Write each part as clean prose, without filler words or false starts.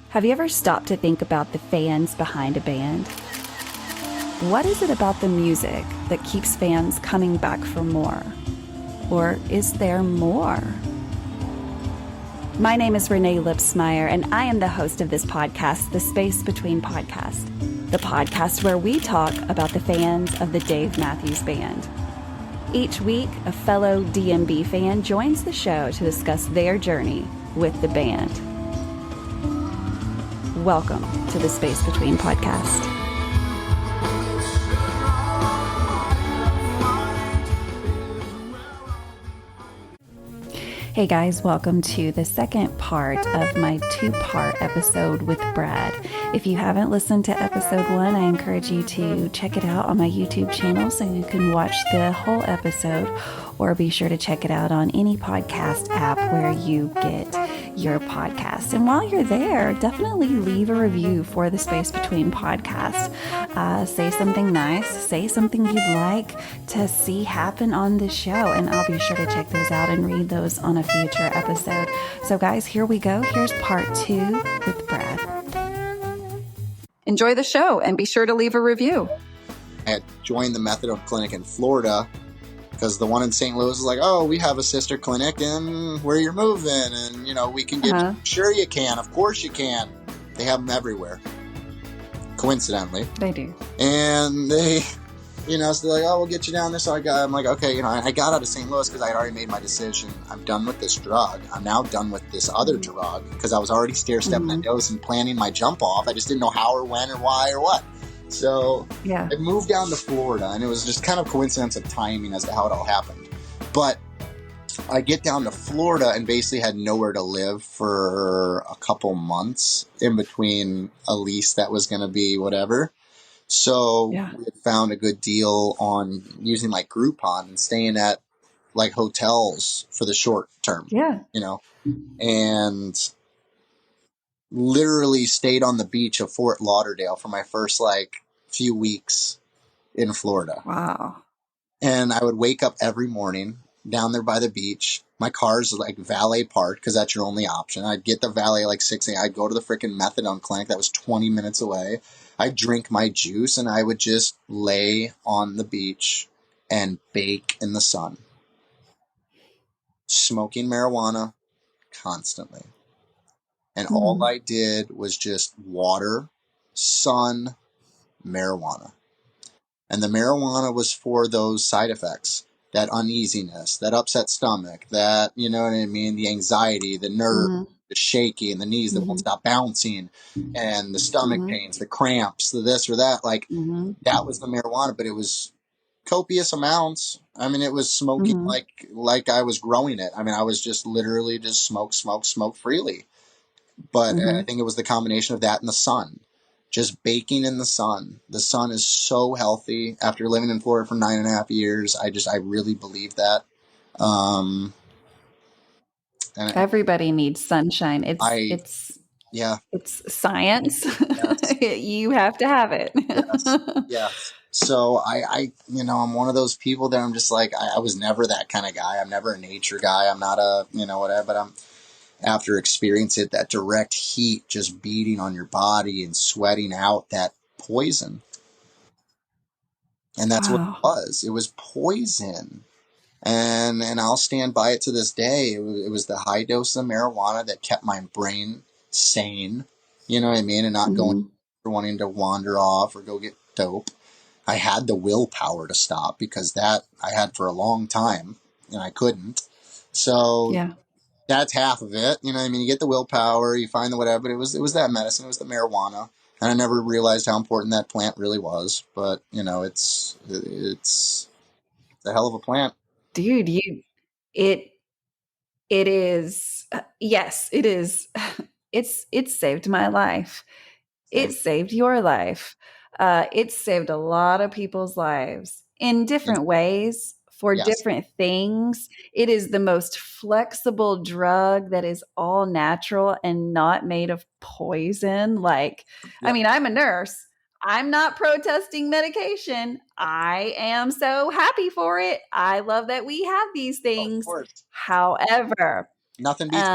Have you ever stopped to think about the fans behind a band? What is it about the music that keeps fans coming back for more? Or is there more? My name is Renae Lipsmeyer, and I am the host of this podcast, The Space Between Podcast, the podcast where we talk about the fans of the Dave Matthews Band. Each week, a fellow DMB fan joins the show to discuss their journey with the band. Welcome to the Space Between Podcast. Hey guys, welcome to the second part of my two-part episode with Brad. If you haven't listened to episode 1, I encourage you to check it out on my YouTube channel so you can watch the whole episode, or be sure to check it out on any podcast app where you get your podcast. And while you're there, definitely leave a review for the Space Between Podcast. Say something nice, say something you'd like to see happen on the show, and I'll be sure to check those out and read those on a future episode. So guys, here we go. Here's part 2 with Brad. Enjoy the show and be sure to leave a review. I had joined the methadone clinic in Florida because the one in St. Louis is like, oh, we have a sister clinic and where you're moving, and we can get Sure you can, of course you can. They have them everywhere, coincidentally. They do. And they so they're like, oh, we'll get you down there. So I'm like, okay, I got out of St. Louis because I had already made my decision. I'm done with this drug. I'm now done with this other drug because I was already stair-stepping that dose and planning my jump off. I just didn't know how or when or why or what. So I moved down to Florida, and it was just kind of coincidence of timing as to how it all happened. But I get down to Florida and basically had nowhere to live for a couple months in between a lease that was going to be whatever. So we had found a good deal on using like Groupon and staying at like hotels for the short term. And literally stayed on the beach of Fort Lauderdale for my first few weeks in Florida. Wow. And I would wake up every morning down there by the beach. My car's valet parked because that's your only option. I'd get the valet 6 a.m. I'd go to the freaking methadone clinic that was 20 minutes away. I'd drink my juice and I would just lay on the beach and bake in the sun, smoking marijuana constantly. And all I did was just water, sun, marijuana. And the marijuana was for those side effects, that uneasiness, that upset stomach, that, you know what I mean, the anxiety, the nerve, the shaking, the knees that won't stop bouncing, and the stomach pains, the cramps, the this or that. That was the marijuana, but it was copious amounts. I mean, it was smoking like I was growing it. I mean, I was just literally just smoke freely. But I think it was the combination of that and the sun. Just baking in the sun. The sun is so healthy. After living in Florida for 9.5 years, I really believe that. And everybody needs sunshine. It's science. Yes. You have to have it. Yes. So I'm one of those people that I'm just I was never that kind of guy. I'm never a nature guy. I'm not a, whatever, but after experiencing it, that direct heat just beating on your body and sweating out that poison. And that's what it was. It was poison. And I'll stand by it to this day. It was the high dose of marijuana that kept my brain sane, you know what I mean? And not going for wanting to wander off or go get dope. I had the willpower to stop because that I had for a long time and I couldn't. So that's half of it. You know what I mean? You get the willpower, you find the whatever, but it was that medicine. It was the marijuana. And I never realized how important that plant really was. But, it's a hell of a plant. Dude, it is, yes, it is. It's saved my life. It saved your life. It saved a lot of people's lives in different ways for different things. It is the most flexible drug that is all natural and not made of poison. I mean, I'm a nurse. I'm not protesting medication. I am so happy for it. I love that we have these things. However, nothing beats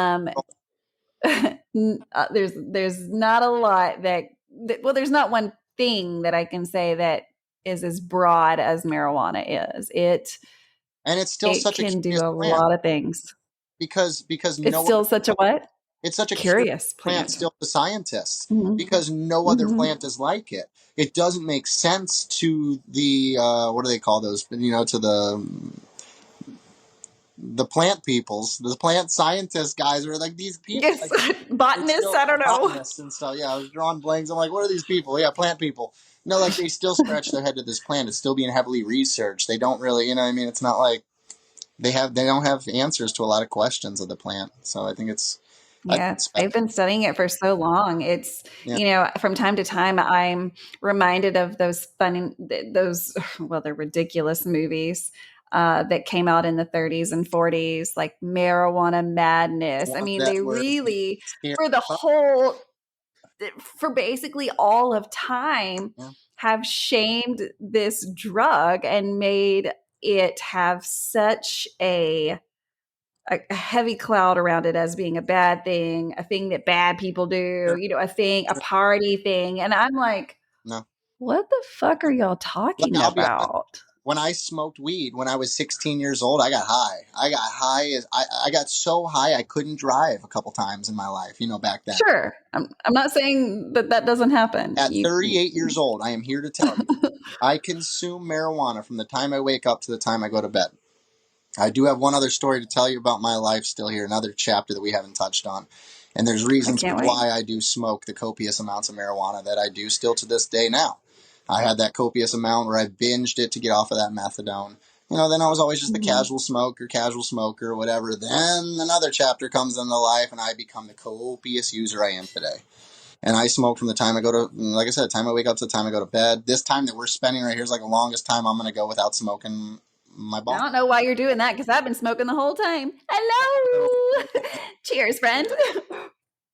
there's not a lot well, there's not one thing that I can say that is as broad as marijuana is. And it's still It such a can do curious a plant lot of things. because It's no other still such a what? it's such a curious Curious plant plant. still to scientists Mm-hmm. because no other Mm-hmm. plant is like it. It doesn't make sense to the what do they call those? To the plant peoples, the plant scientist guys are like these people. Yes, Like they botanists. still I don't know. botanists and stuff. Yeah, I was drawing blanks. I'm like, what are these people? Yeah, plant people. No, like they still scratch their head to this plant. It's still being heavily researched. They don't really, you know what I mean? It's not like they don't have answers to a lot of questions of the plant. So I think Yeah, it's I've been studying it for so long. It's, yeah, from time to time, I'm reminded of those, well, they're ridiculous movies that came out in the 30s and 40s, like Marijuana the Madness. I ones mean, that they were really, scared. for the whole, for basically all of time, Yeah, have shamed this drug and made it have such a heavy cloud around it as being a bad thing, a thing that bad people do, sure, a sure. party thing. And I'm like, No, what the fuck are y'all like talking I'll be honest. about? When I smoked weed when I was 16 years old, I got high. I got so high I couldn't drive a couple times in my life. Back then. Sure. I'm not saying that that doesn't happen. At 38 years old, I am here to tell you, I consume marijuana from the time I wake up to the time I go to bed. I do have one other story to tell you about my life still here, another chapter that we haven't touched on. And there's I reasons can't wait. why I do smoke the copious amounts of marijuana that I do still to this day now. I had that copious amount where I binged it to get off of that methadone. Then I was always just a Mhm. casual smoker, or whatever. Then another chapter comes into life and I become the copious user I am today. And I smoke from the time I go to, like I said, the time I wake up to the time I go to bed. This time that we're spending right here is like the longest time I'm going to go without smoking my I bong. don't know why you're doing that because I've been smoking the whole time. Hello. Cheers, friend.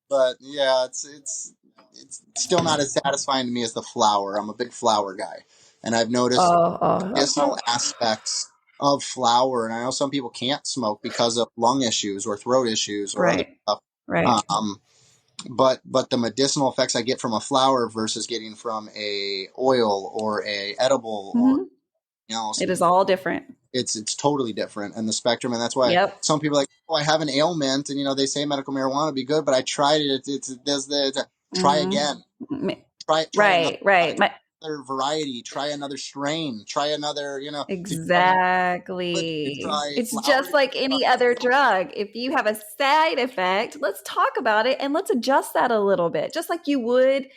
But yeah, it's still not as satisfying to me as the flower. I'm a big flower guy, and I've noticed Oh, medicinal oh. aspects of flower. And I know some people can't smoke because of lung issues or throat issues or other Right. stuff. Right. Um, but the medicinal effects I get from a flower versus getting from a oil or a edible or Hmm. It else, is all different. it's totally different in the spectrum, and that's why Yep. some people are like, oh, I have an ailment, and they say medical marijuana would be good, but I tried it. It does the try Hmm. again, try another Right. Right. another variety, try another strain, try another. Did you try chocolate? Did you Exactly. try It's flour? just Did like you try any other drug. If you have a side effect, let's talk about it and let's adjust that a little bit, just like you would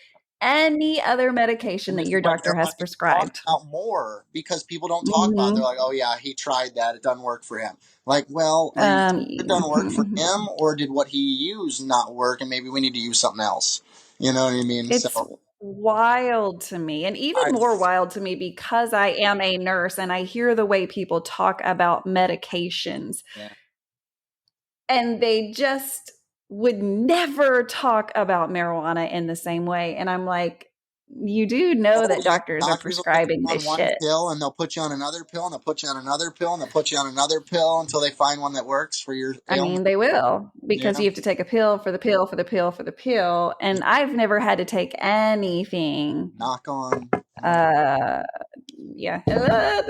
any other medication And that this is your why doctor has marijuana gets talked prescribed. about more because people don't talk about it. They're Hmm. like, oh yeah, he tried that, it doesn't work for him. Like, well, are you sure it doesn't work for him, or did what he used not work, and maybe we need to use something else? You know what I mean? It's So wild to me, and even I more wild to me because I am a nurse and I hear the way people talk about medications. yeah. And they just would never talk about marijuana in the same way. And I'm like, you do know Oh that yeah, doctors are doctors will get prescribing you this on one shit. pill, and they'll put you on another pill, and they'll put you on another pill, and they'll put you on another pill until they find one that works for your I ailment. mean, they will because Yeah, you have to take a pill for the pill for the pill for the pill. And I've never had to take anything. knock on. Uh, yeah. Like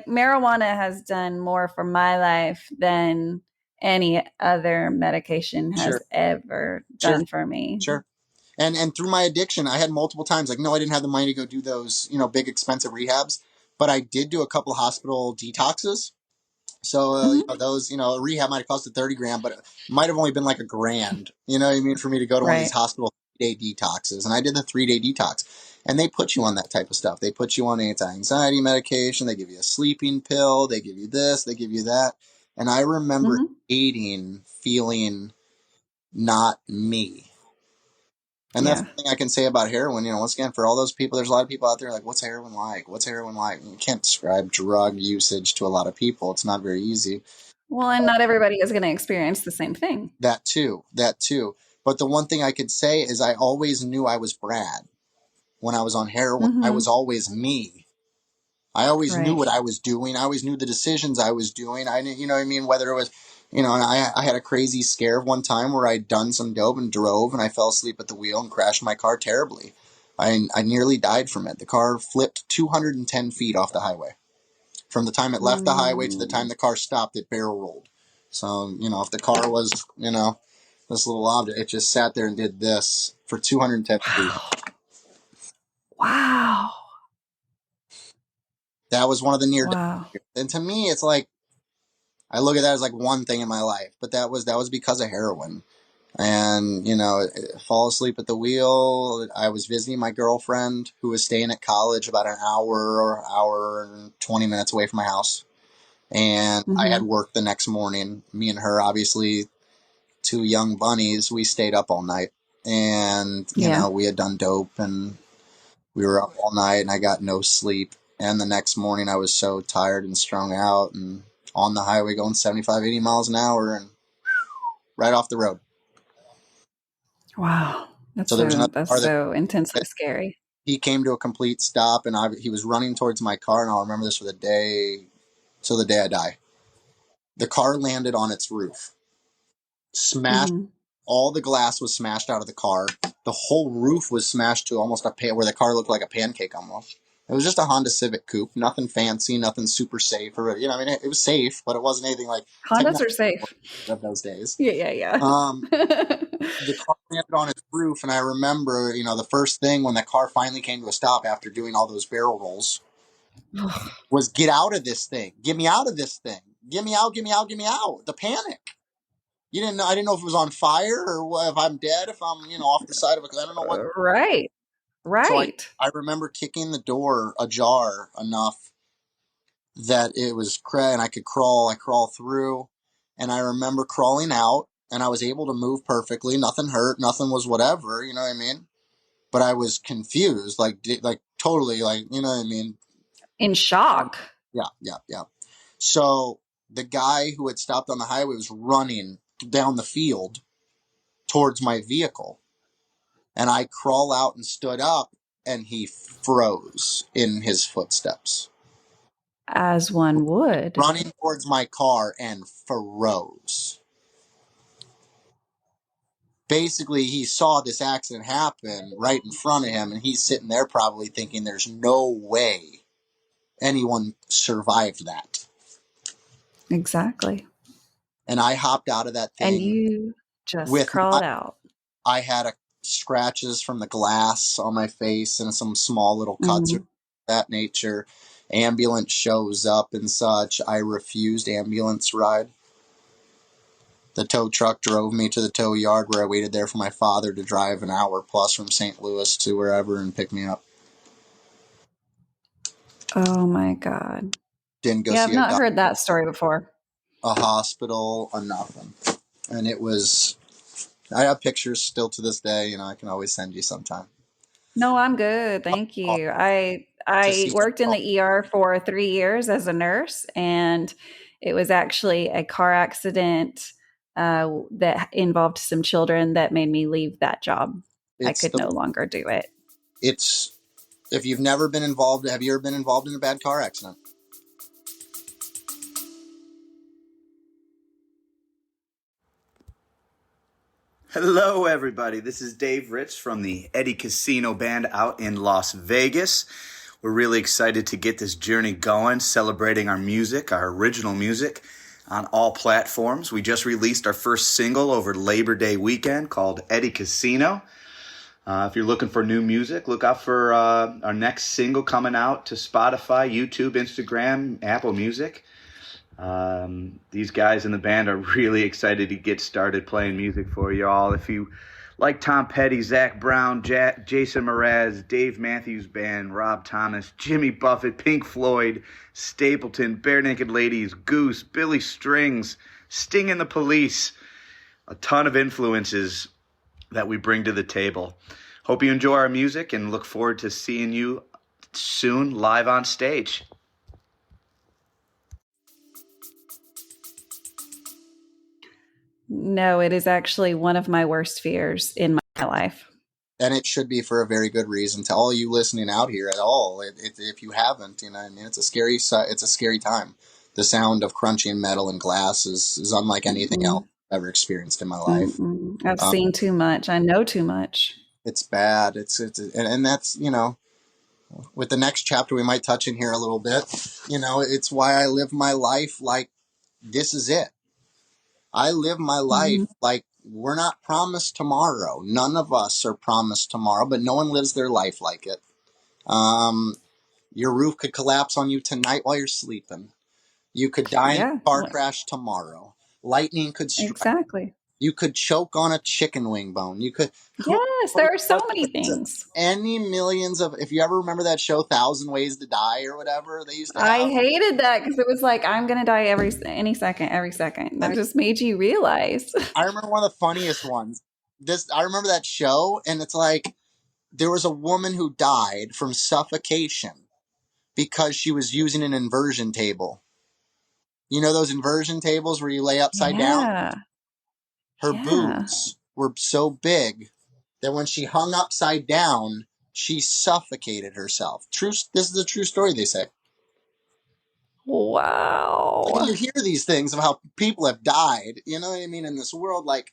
marijuana has done more for my life than any other medication has Sure, ever sure, done for me. sure. And through my addiction, I had multiple times like, no, I didn't have the money to go do those big expensive rehabs, but I did do a couple of hospital detoxes. So Mhm. those a rehab might have costed 30 grand, but it might have only been like a grand. You know what I mean? For me to go to one of these Right. hospital 3-day detoxes, and I did the 3-day detox, and they put you on that type of stuff. They put you on anti-anxiety medication. They give you a sleeping pill. They give you this. They give you that. And I remember Mhm. hating feeling not me. And that's Yeah. the thing I can say about heroin. Once again, for all those people, there's a lot of people out there like, what's heroin like? What's heroin like? You can't describe drug usage to a lot of people. It's not very easy. Well, and not everybody is going to experience the same thing. That too, that too. But the one thing I could say is I always knew I was Brad when I was on heroin. I was Mhm. always me. I always knew Right. what I was doing. I always knew the decisions I was doing. I knew, you know what I mean? Whether it was And I had a crazy scare one time where I'd done some dope and drove, and I fell asleep at the wheel and crashed my car terribly. I nearly died from it. The car flipped 210 feet off the highway. From the time it left the highway to the time the car stopped, it barrel rolled. So, if the car was, this little object, it just sat there and did this for 210 feet. Wow. That was one of the near death. Wow. And to me, it's like, I look at that as like one thing in my life, but that was because of heroin. And, fall asleep at the wheel. I was visiting my girlfriend who was staying at college about an hour and 20 minutes away from my house. And I had work the next morning. Me and her, obviously, two young bunnies, we stayed up all night. And, we had done dope and we were up all night and I got no sleep. And the next morning I was so tired and strung out and on the highway going 75, 80 miles an hour and right off the road. Wow. So there was another That's car so intensely scary. he came to a complete stop and he was running towards my car, and I'll remember this for the day I die. The car landed on its roof, smashed. All the glass was smashed out of the car. The whole roof was smashed to almost where the car looked like a pancake almost. It was just a Honda Civic coupe, nothing fancy, nothing super safe, or it was safe, but it wasn't anything like Hondas are safe of those days. Yeah. The car landed on its roof, and I remember, the first thing when the car finally came to a stop after doing all those barrel rolls was get out of this thing. Get me out of this thing. Get me out, get me out, get me out. The panic. I didn't know if it was on fire or if I'm dead, if I'm, off the side of it, because I don't know what. Right. So I remember kicking the door ajar enough that it was and I could crawl. I crawl through, and I remember crawling out, and I was able to move perfectly. Nothing hurt. Nothing was whatever. You know what I mean? But I was confused, like totally, like, you know what I mean? In shock. Yeah. So the guy who had stopped on the highway was running down the field towards my vehicle. And I crawl out and stood up, and he froze in his footsteps. As one would. Running towards my car and froze. Basically, he saw this accident happen right in front of him, and he's sitting there probably thinking there's no way anyone survived that. Exactly. And I hopped out of that thing. And you just crawled out. I had scratches from the glass on my face and some small little cuts of that nature. Ambulance shows up and such. I refused ambulance ride. The tow truck drove me to the tow yard where I waited there for my father to drive an hour plus from St. Louis to wherever and pick me up. Oh my God. Didn't go see I've not heard that story before. A hospital, a nothing. And it was, I have pictures still to this day, I can always send you sometime. No, I'm good. Thank you. I worked in the ER for 3 years as a nurse, and it was actually a car accident that involved some children that made me leave that job. I could no longer do it. If you've never been involved, have you ever been involved in a bad car accident? Hello, everybody. This is Dave Rich from the Eddie Casino Band out in Las Vegas. We're really excited to get this journey going, celebrating our music, our original music, on all platforms. We just released our first single over Labor Day weekend called Eddie Casino. If you're looking for new music, look out for our next single coming out to Spotify, YouTube, Instagram, Apple Music. These guys in the band are really excited to get started playing music for you all. If you like Tom Petty, Zach Brown, Jason Mraz, Dave Matthews Band, Rob Thomas, Jimmy Buffett, Pink Floyd, Stapleton, Bare Naked Ladies, Goose, Billy Strings, Sting and the Police, a ton of influences that we bring to the table. Hope you enjoy our music and look forward to seeing you soon live on stage. No, it is actually one of my worst fears in my life. And it should be for a very good reason. To all you listening out here at all, if you haven't, it's a scary time. The sound of crunching metal and glass is unlike anything else I've ever experienced in my life. I've Um, seen too much. I know too much. it's bad. And that's, with the next chapter we might touch in here a little bit. It's why I live my life like this is it. I live my life Hmm. like we're not promised tomorrow. None of us are promised tomorrow, but no one lives their life like it. Your roof could collapse on you tonight while you're sleeping. You could die in a Yeah, car crash tomorrow. Lightning could strike. exactly. You could choke on a chicken wing bone. You could, who Yes, knows there are so what many things. any millions of, if you ever remember that show, Thousand Ways to Die or whatever, they used to I have, hated that because it was like I'm gonna die any second, every second. That and just made you realize. I remember one of the funniest ones. I remember that show, and it's like, there was a woman who died from suffocation because she was using an inversion table. You know those inversion tables where you lay upside down? Yeah, Her yeah. boobs were so big that when she hung upside down, she suffocated herself. This is a true story, they say. Like, Wow. you hear these things of how people have died, you know what I mean, in this world. Like,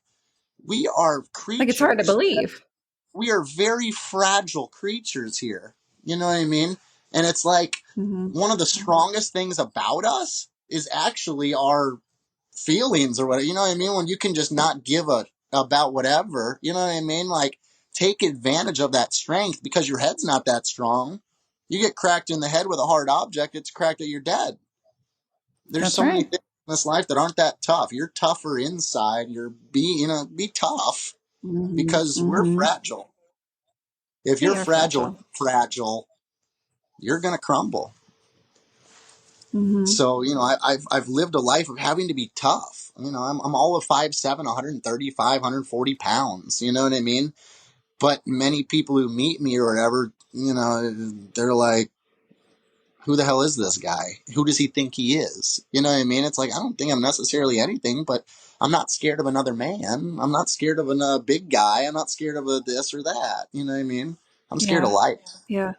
we are Like it's hard to creatures. believe. We are very fragile creatures here. You know what I mean? And it's like, Hmm. one of the strongest things about us is actually our feelings or whatever. You know what I mean? When you can just not give a about whatever. You know what I mean? Like, take advantage of that strength because your head's not that strong. You get cracked in the head with a hard object, it's cracked that you're dead. There's That's so many right. things in this life that aren't that tough. You're tougher inside. Be tough Hmm. because we're Hmm. fragile. If We you're are fragile, fragile. you're gonna crumble. Hmm. So, I've lived a life of having to be tough. I'm all of 5'7", 135, 140 pounds. You know what I mean? But many people who meet me or whatever, they're like, who the hell is this guy? Who does he think he is? You know what I mean? It's like, I don't think I'm necessarily anything, but I'm not scared of another man. I'm not scared of a big guy. I'm not scared of a this or that. You know what I mean? I'm scared of Yeah. life. Yeah.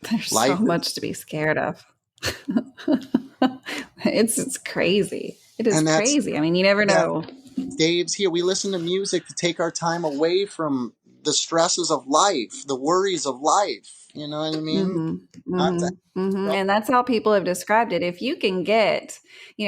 There's so Life is, much to be scared of. It's crazy. It is and that's, crazy. I mean, you never yeah, know. Dave's here. We listen to music to take our time away from the stresses of life, the worries of life. You know what I mean? Hmm. Not Hmm. to, Hmm. And that's how people have described it. If you can get,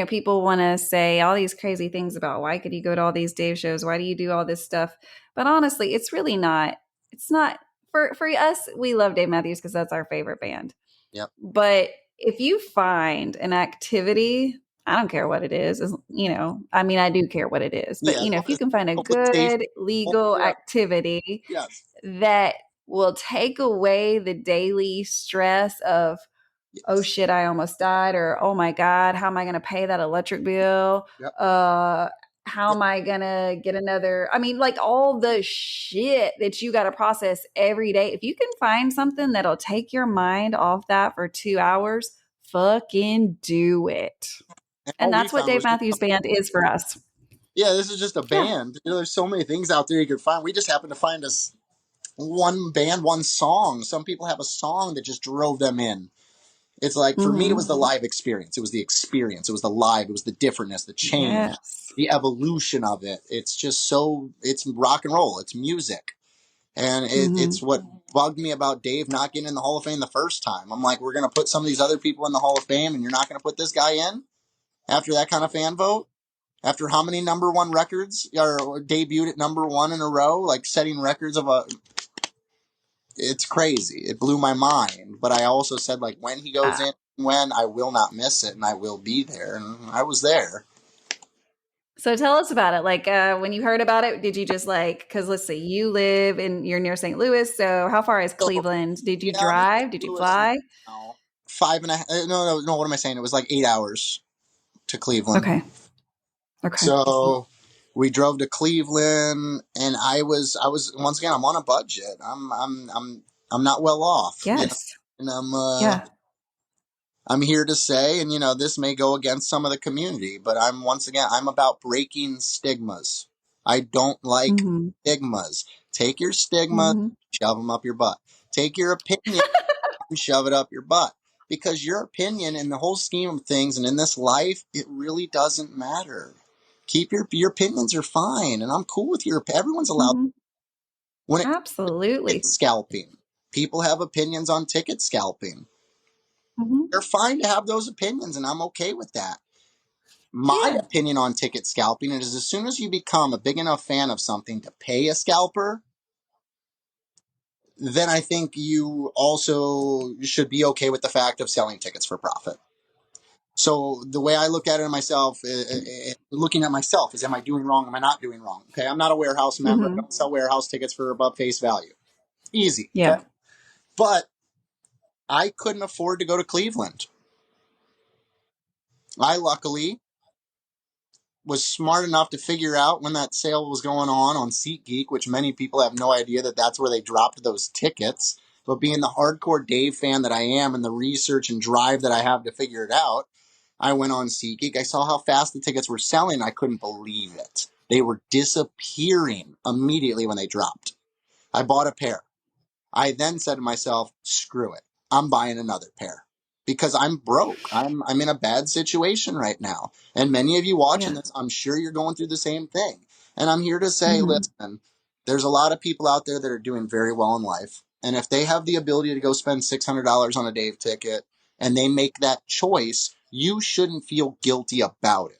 people want to say all these crazy things about why could you go to all these Dave shows? Why do you do all this stuff? But honestly, it's really not. It's not for us. We love Dave Matthews because that's our favorite band. yep. But if you find an activity, I don't care what it is, I mean, I do care what it is, but Yeah, as long if you as can find a it's safe. good legal Yeah. activity Yes. that will take away the daily stress of, oh Yes. shit, I almost died, or oh my God, how am I going to pay that electric bill? Yep. How Yep. am I going to get another? I mean, like all the shit that you got to process every day. If you can find something that'll take your mind off that for 2 hours, fucking do it. And And all we that's what found Dave was just, Matthews Band is for us. yeah, this is just a Yeah. band. There's so many things out there you could find. We just happened to find us one band, one song. Some people have a song that just drove them in. It's like, for me, it was Mm-hmm. the live experience. It was the experience. It was the live. It was the differentness, the change, Yes. the evolution of it. It's just it's rock and roll. It's music. And Mm-hmm. it's what bugged me about Dave not getting in the Hall of Fame the first time. I'm like, we're going to put some of these other people in the Hall of Fame, and you're not going to put this guy in after that kind of fan vote? After how many number one records or debuted at number one in a row, like setting records it's crazy. It blew my mind. But I also said, like, when he goes in, when I will not miss it and I will be there. And I was there. So tell us about it. Like when you heard about it, did you just because let's see, you're near St. Louis. So how far is So, Cleveland? Did you yeah, I'm in drive? Did St. you Louis fly? now. 5.5. No. What am I saying? It was like 8 hours to Cleveland. Okay. Okay. So we drove to Cleveland, and I was once again, I'm on a budget. I'm not well off, Yes. and Yeah. I'm here to say, and this may go against some of the community, but I'm about breaking stigmas. I don't like Mm-hmm. stigmas. Take your stigma, Mm-hmm. shove them up your butt. Take your opinion and shove it up your butt. because your opinion in the whole scheme of things and in this life, it really doesn't matter. Keep your opinions are fine, and I'm cool with everyone's allowed. Mm-hmm. When it comes to Absolutely. ticket scalping, people have opinions on ticket scalping. Mm-hmm. They're fine to have those opinions, and I'm okay with that. My Yeah. opinion on ticket scalping is as soon as you become a big enough fan of something to pay a scalper, then I think you also should be okay with the fact of selling tickets for profit. So the way I look at it myself, looking at myself, is am I doing wrong? Am I not doing wrong? Okay, I'm not a warehouse member. I Mm-hmm. don't sell warehouse tickets for above face value. Easy. Yeah. Okay. But I couldn't afford to go to Cleveland. I luckily was smart enough to figure out when that sale was going on SeatGeek, which many people have no idea that that's where they dropped those tickets. But being the hardcore Dave fan that I am and the research and drive that I have to figure it out, I went on SeatGeek. I saw how fast the tickets were selling. I couldn't believe it. They were disappearing immediately when they dropped. I bought a pair. I then said to myself, screw it. I'm buying another pair because I'm broke. I'm in a bad situation right now. And many of you watching Yeah. this, I'm sure you're going through the same thing. And I'm here to say, Mm-hmm. listen, there's a lot of people out there that are doing very well in life. And if they have the ability to go spend $600 on a Dave ticket and they make that choice, you shouldn't feel guilty about it.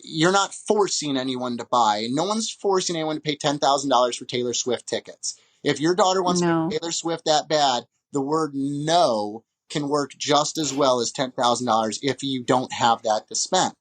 You're not forcing anyone to buy. No one's forcing anyone to pay $10,000 for Taylor Swift tickets. If your daughter wants to go No. to Taylor Swift that bad, the word no can work just as well as $10,000 if you don't have that to spend.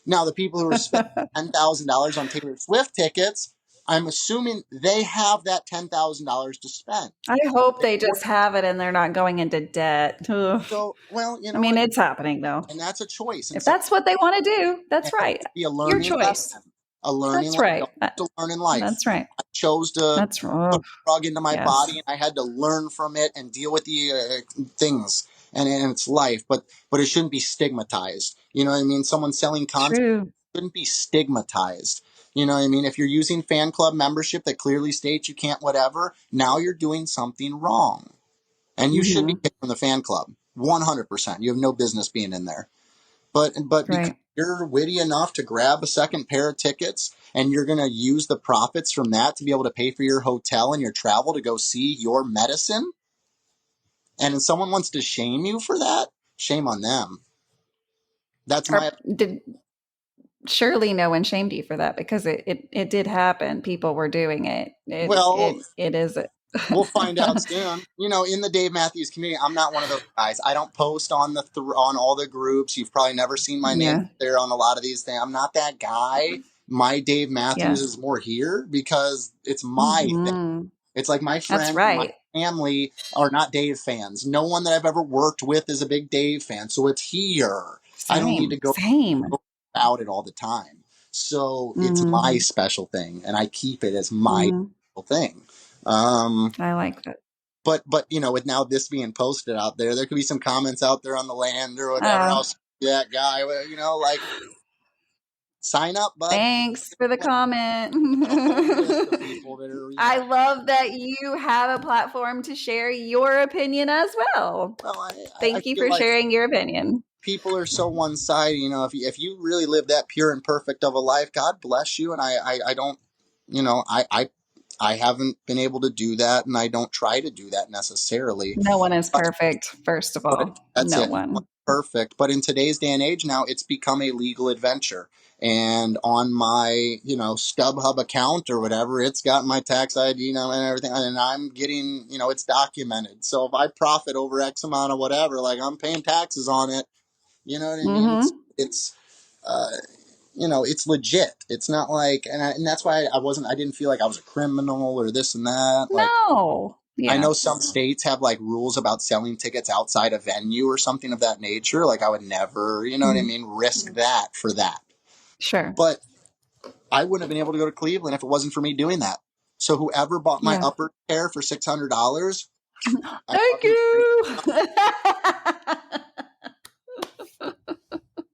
Now, the people who are spending $10,000 on Taylor Swift tickets, I'm assuming they have that $10,000 to spend. I hope they just have it and they're not going into debt. Ugh. So, well, you I know mean, what? it's happening though. And that's a choice. And If so that's what they want to do, and that's it right. could be a Your learning choice. lesson. A learning That's lesson. You right. have to learn in life. That's right. I chose to That's put wrong. a drug into my Yes. body, and I had to learn from it and deal with the things and it's life. But it shouldn't be stigmatized. You know what I mean? Someone selling content True. shouldn't be stigmatized. You know what I mean? If you're using fan club membership that clearly states you can't whatever, now you're doing something wrong, and you should be Mm-hmm. kicked from the fan club. 100%. You have no business being in there. But because Right. you're witty enough to grab a second pair of tickets and you're going to use the profits from that to be able to pay for your hotel and your travel to go see your medicine, and if someone wants to shame you for that, shame on them. That's my Did surely no one shamed you for that because it did happen. People were doing it. well. It is. We'll find out soon. You know, in the Dave Matthews community, I'm not one of those guys. I don't post on on all the groups. You've probably never seen my name Yeah. there on a lot of these things. I'm not that guy. My Dave Matthews Yes. is more here because it's my thing. Mm-hmm. It's like my That's friends and my right. family are not Dave fans. No one that I've ever worked with is a big Dave fan. So it's here. I don't need to Same. go Same. about it all the time. So it's my Mm-hmm. special thing, and I keep it as my Mm-hmm. special thing. Um, I like that. but you know, with now this being posted out there could be some comments out there on the land or whatever. Oh, I'll see that guy, you know, like sign up, bud. thanks for the comment. A whole list of people that are, you I know. love that you have a platform to share your opinion as well. Well, I Thank you feel for like sharing your opinion. people are so one sided. You know, if you really live that pure and perfect of a life, God bless you. And I don't, you know, I haven't been able to do that, and I don't try to do that necessarily. No one is perfect, first of all. That's No it. No one's one. perfect. But in today's day and age now, it's become a legal adventure. And on my, you know, StubHub account or whatever, it's got my tax ID, you know, and everything. And I'm getting, you know, it's documented. So if I profit over X amount of whatever, like I'm paying taxes on it. You know what I mean? Mm-hmm. It's uh, you know, it's legit. It's not like, and that's why I didn't feel like I was a criminal or this and that. Like, No. I Yeah. know some states have like rules about selling tickets outside a venue or something of that nature. Like I would never, you know what I Mhm. mean, risk that for that. Sure. But I wouldn't have been able to go to Cleveland if it wasn't for me doing that. So whoever bought my Yeah. upper pair for $600, I love Thank you. you.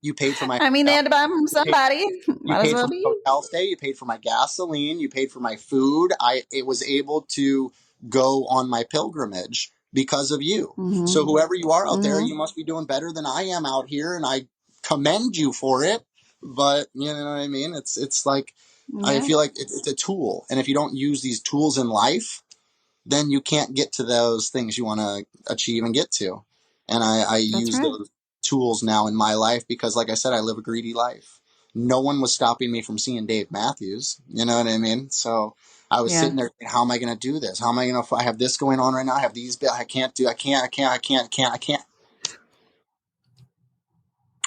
You paid for my I mean, they hotel. had to buy them from somebody. You Might as paid for well my be you. hotel stay. You paid for my gasoline. You paid for my food. It was able to go on my pilgrimage because of you. Mm-hmm. So whoever you are out there, Mm-hmm. you must be doing better than I am out here, and I commend you for it. But you know what I mean? It's like, I Yeah. feel like it's a tool, and if you don't use these tools in life, then you can't get to those things you want to achieve and get to. And I That's use right. those tools now in my life because, like I said, I live a greedy life. No one was stopping me from seeing Dave Matthews. You know what I mean? So I was Yeah. sitting there, how am I going to do this? How am I going to, I have this going on right now. I have these, I can't.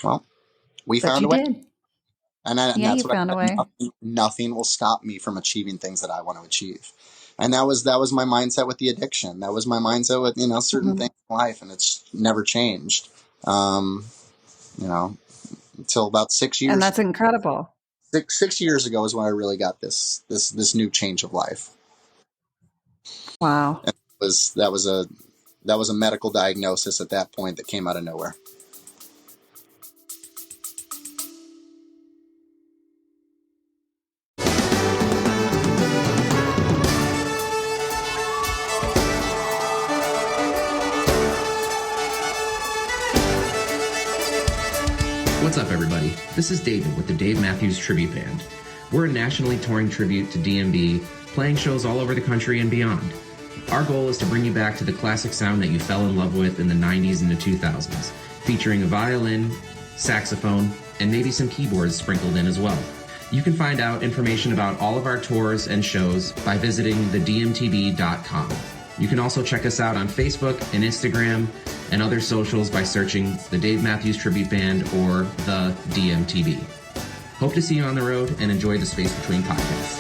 Well, we But found you a way. did. And Yeah, you that's what found I a said. way. Nothing will stop me from achieving things that I want to achieve. And that was my mindset with the addiction. That was my mindset with, certain Mm-hmm. things in life, and it's never changed. Um, until about 6 And years, that's incredible. 6 years ago is when I really got this new change of life. Wow. And that was a medical diagnosis at that point that came out of nowhere. What's up, everybody? This is David with the Dave Matthews Tribute Band. We're a nationally touring tribute to DMB, playing shows all over the country and beyond. Our goal is to bring you back to the classic sound that you fell in love with in the 90s and the 2000s, featuring a violin, saxophone, and maybe some keyboards sprinkled in as well. You can find out information about all of our tours and shows by visiting thedmtb.com. You can also check us out on Facebook and Instagram and other socials by searching the Dave Matthews Tribute Band or the DMTB. Hope to see you on the road and enjoy the space between podcasts.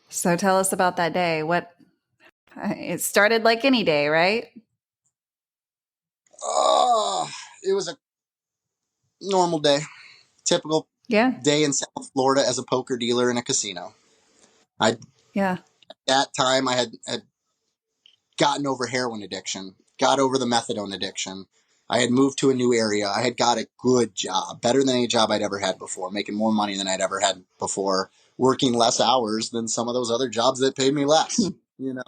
So tell us about that day. It started like any day, right? It was a normal day, typical Yeah. day in South Florida as a poker dealer in a casino. Yeah. At that time, I had gotten over heroin addiction, got over the methadone addiction. I had moved to a new area. I had got a good job, better than any job I'd ever had before, making more money than I'd ever had before, working less hours than some of those other jobs that paid me less.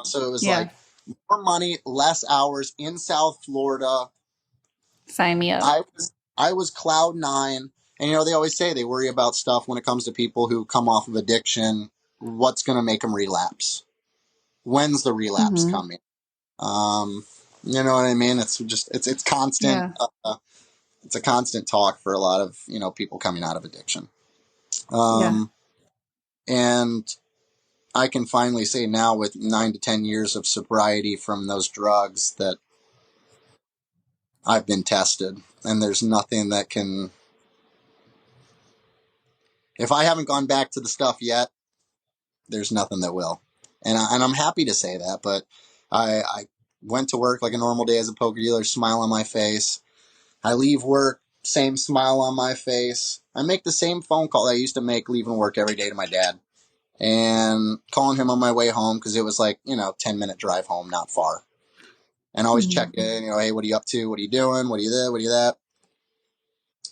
So it was Yeah. like more money, less hours in South Florida. Sign me up. I was cloud nine. And they always say they worry about stuff when it comes to people who come off of addiction. What's going to make them relapse? When's the relapse Mm-hmm. coming? You know what I mean? It's just, it's constant. Yeah. It's a constant talk for a lot of, people coming out of addiction. Yeah. And I can finally say now with 9 to 10 years of sobriety from those drugs that I've been tested, and there's nothing that can, if I haven't gone back to the stuff yet, there's nothing that will. And I'm happy to say that, but I went to work like a normal day as a poker dealer, smile on my face. I leave work, same smile on my face. I make the same phone call I used to make leaving work every day to my dad and calling him on my way home because it was like, 10-minute drive home, not far. And always check in, hey, what are you up to? What are you doing? What are you this? What are you that?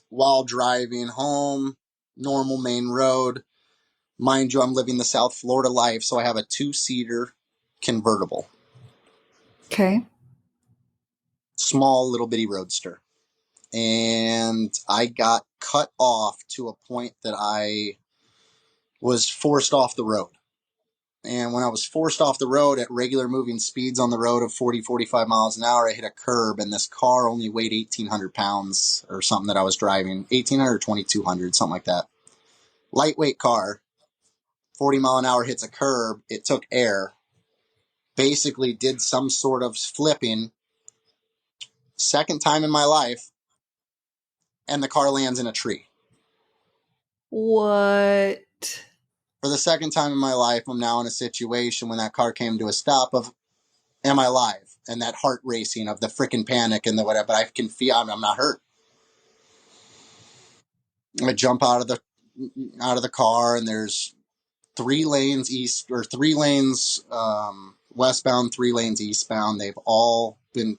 While driving home, normal main road. Mind you, I'm living the South Florida life, so I have a 2-seater convertible. Okay. Small little bitty roadster. And I got cut off to a point that I was forced off the road. And when I was forced off the road at regular moving speeds on the road of 40, 45 miles an hour, I hit a curb, and this car only weighed 1,800 pounds or something that I was driving. 1,800 or 2,200, something like that. Lightweight car, 40 mile an hour hits a curb. It took air, basically did some sort of flipping, second time in my life, and the car lands in a tree. What? For the second time in my life, I'm now in a situation when that car came to a stop of, am I alive? And that heart racing of the freaking panic and the whatever, but I can feel I'm not hurt. I jump out of the car, and there's 3 lanes east, or 3 lanes westbound, 3 lanes eastbound. They've all been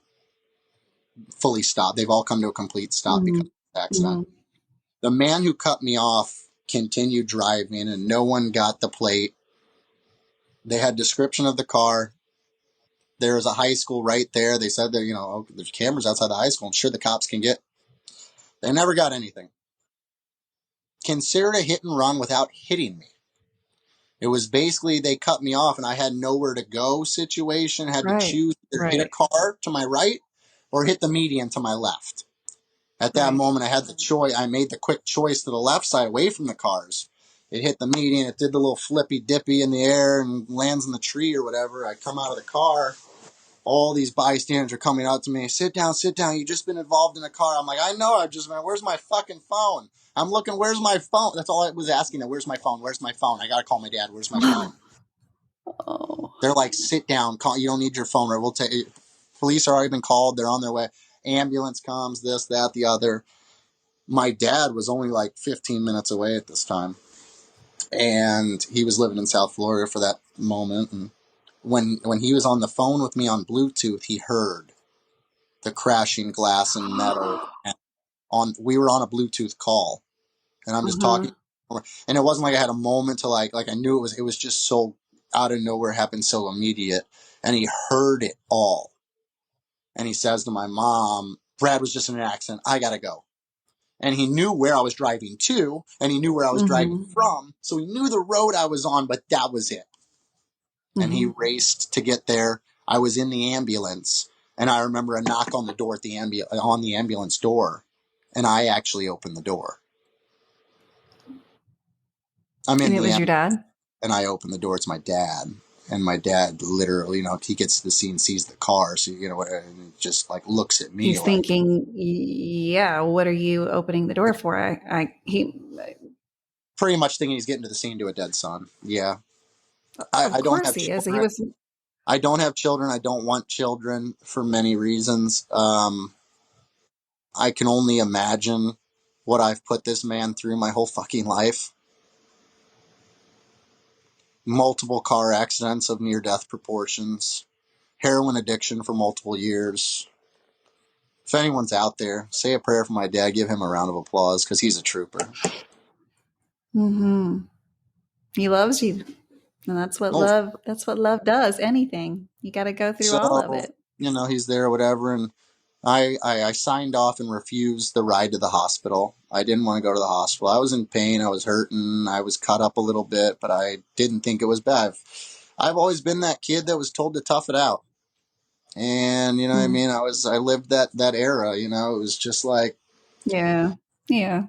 fully stopped. They've all come to a complete stop because of the accident. The man who cut me off continued driving, and no one got the plate. They had description of the car. There was a high school right there. They said there, there's cameras outside the high school. I'm sure the cops can get. They never got anything. Considered a hit and run without hitting me. It was basically they cut me off and I had nowhere to go situation. Had to choose either hit a car to my right or hit the median to my left. At that moment, I had the choice. I made the quick choice to the left side away from the cars. It hit the median. It did the little flippy dippy in the air and lands in the tree or whatever. I come out of the car. All these bystanders are coming out to me. Sit down, sit down. You've just been involved in a car. I'm like, I know. Where's my fucking phone? I'm looking, where's my phone? That's all I was asking. Where's my phone? Where's my phone? I got to call my dad. Where's my phone? They're like, sit down. Call. You don't need your phone. We'll take it. Police are already been called. They're on their way. Ambulance comes, this, that, the other. My dad was only like 15 minutes away at this time. And he was living in South Florida for that moment. And when he was on the phone with me on Bluetooth, he heard the crashing glass and metal. And we were on a Bluetooth call. And I'm just talking. And it wasn't like I had a moment to like I knew it was just so out of nowhere, happened so immediate. And he heard it all. And he says to my mom, Brad was just in an accident. I got to go. And he knew where I was driving to, and he knew where I was driving from. So he knew the road I was on, but that was it. And he raced to get there. I was in the ambulance, and I remember a knock on the door at on the ambulance door, and I actually opened the door. I'm in and it was your dad? And I opened the door. It's my dad. And my dad literally, he gets to the scene, sees the car. So, and just like looks at me. He's thinking, yeah, what are you opening the door for? He pretty much thinking he's getting to the scene to a dead son. Yeah. I don't have children. I don't have children. I don't want children for many reasons. I can only imagine what I've put this man through my whole fucking life. Multiple car accidents of near-death proportions. Heroin addiction for multiple years. If anyone's out there, say a prayer for my dad. Give him a round of applause because he's a trooper. He loves you. And that's what love does. Anything. You got to go through all of it. He's there or whatever. And I signed off and refused the ride to the hospital. I didn't want to go to the hospital. I was in pain. I was hurting. I was cut up a little bit, but I didn't think it was bad. I've always been that kid that was told to tough it out. And, what I mean? I lived that era, it was just like. Yeah. Yeah.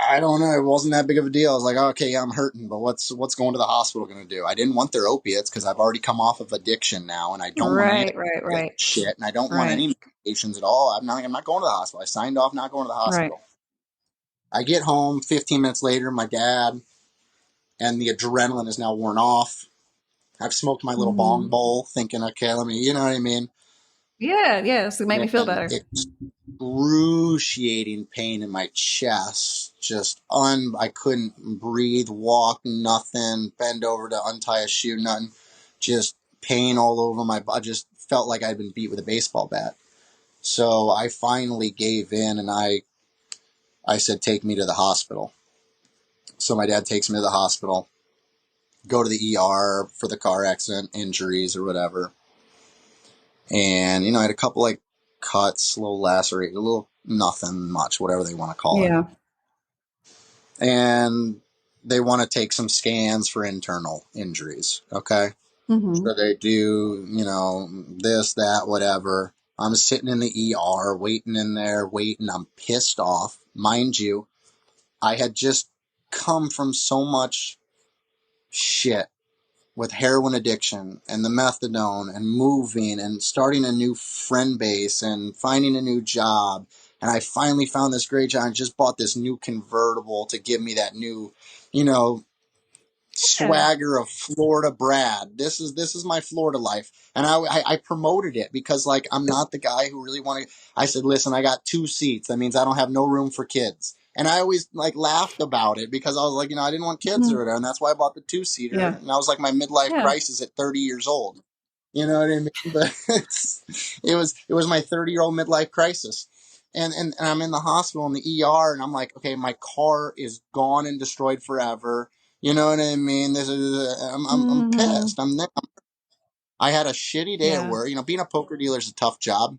I don't know. It wasn't that big of a deal. I was like, okay, yeah, I'm hurting, but what's going to the hospital going to do? I didn't want their opiates because I've already come off of addiction now, and I don't want any shit, and I don't want any medications at all. I'm not going to the hospital. I signed off not going to the hospital. I get home 15 minutes later, my dad, and the adrenaline is now worn off. I've smoked my little bong bowl, thinking, okay, let me, you know what I mean? Yeah. So it made me feel better. Excruciating pain in my chest. I couldn't breathe, walk, nothing, bend over to untie a shoe, nothing. Just pain all over my body. I just felt like I'd been beat with a baseball bat. So I finally gave in and I said, take me to the hospital. So my dad takes me to the hospital, go to the ER for the car accident, injuries or whatever. And, I had a couple like cuts, little lacerate, a little nothing much, whatever they want to call it. And they want to take some scans for internal injuries. Okay. So they do, this, that, whatever. I'm sitting in the ER, waiting in there, waiting. I'm pissed off. Mind you, I had just come from so much shit with heroin addiction and the methadone and moving and starting a new friend base and finding a new job. And I finally found this great job. I just bought this new convertible to give me that new, swagger of Florida Brad. This is my Florida life. And I promoted it because I'm not the guy who really wanted. I said, listen, I got 2 seats. That means I don't have no room for kids. And I always like laughed about it because I was like, I didn't want kids or whatever. And that's why I bought the 2-seater. Yeah. And that was like my midlife Yeah. crisis at 30 years old. You know what I mean? But it was my 30-year-old midlife crisis. And I'm in the hospital in the ER, and I'm like, okay, my car is gone and destroyed forever. You know what I mean? I'm pissed. I had a shitty day at Yeah. work. Being a poker dealer is a tough job.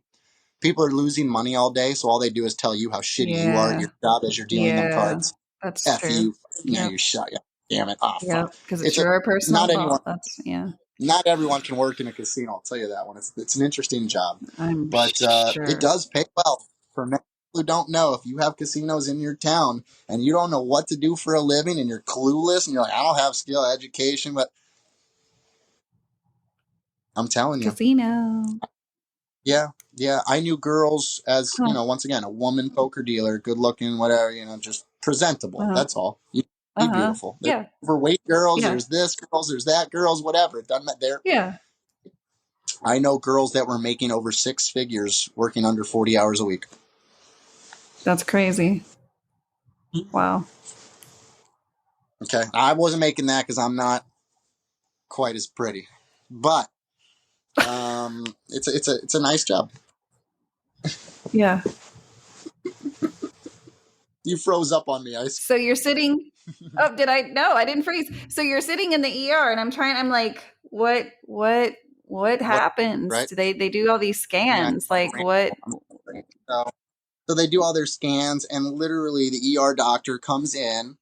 People are losing money all day, so all they do is tell you how shitty you are at your job as you're dealing them Yeah. cards. That's F true. you. Now you're shut. Yeah, damn it. Ah, Yep. fuck. Because it's your personal Not anyone. fault. That's, yeah. Not everyone can work in a casino. I'll tell you that one. It's an interesting job, I'm but it sure. does pay well. For many people who don't know, if you have casinos in your town and you don't know what to do for a living and you're clueless and you're like, I don't have skill, education, but I'm telling you, Casino. yeah, I knew girls as Huh. once again, a woman poker dealer, good looking, whatever, just presentable. That's all. You be beautiful. There's Yeah. overweight girls. Yeah. There's this girls. There's that girls. Whatever. It doesn't matter. Yeah. I know girls that were making over 6 figures working under 40 hours a week. That's crazy. Wow. Okay. I wasn't making that because I'm not quite as pretty, but it's a nice job. Yeah. You froze up on me. So you're sitting. Oh, did I? No, I didn't freeze. So you're sitting in the ER, and I'm like, what happens? Right? They do all these scans. Yeah, like what? So they do all their scans, and literally the ER doctor comes in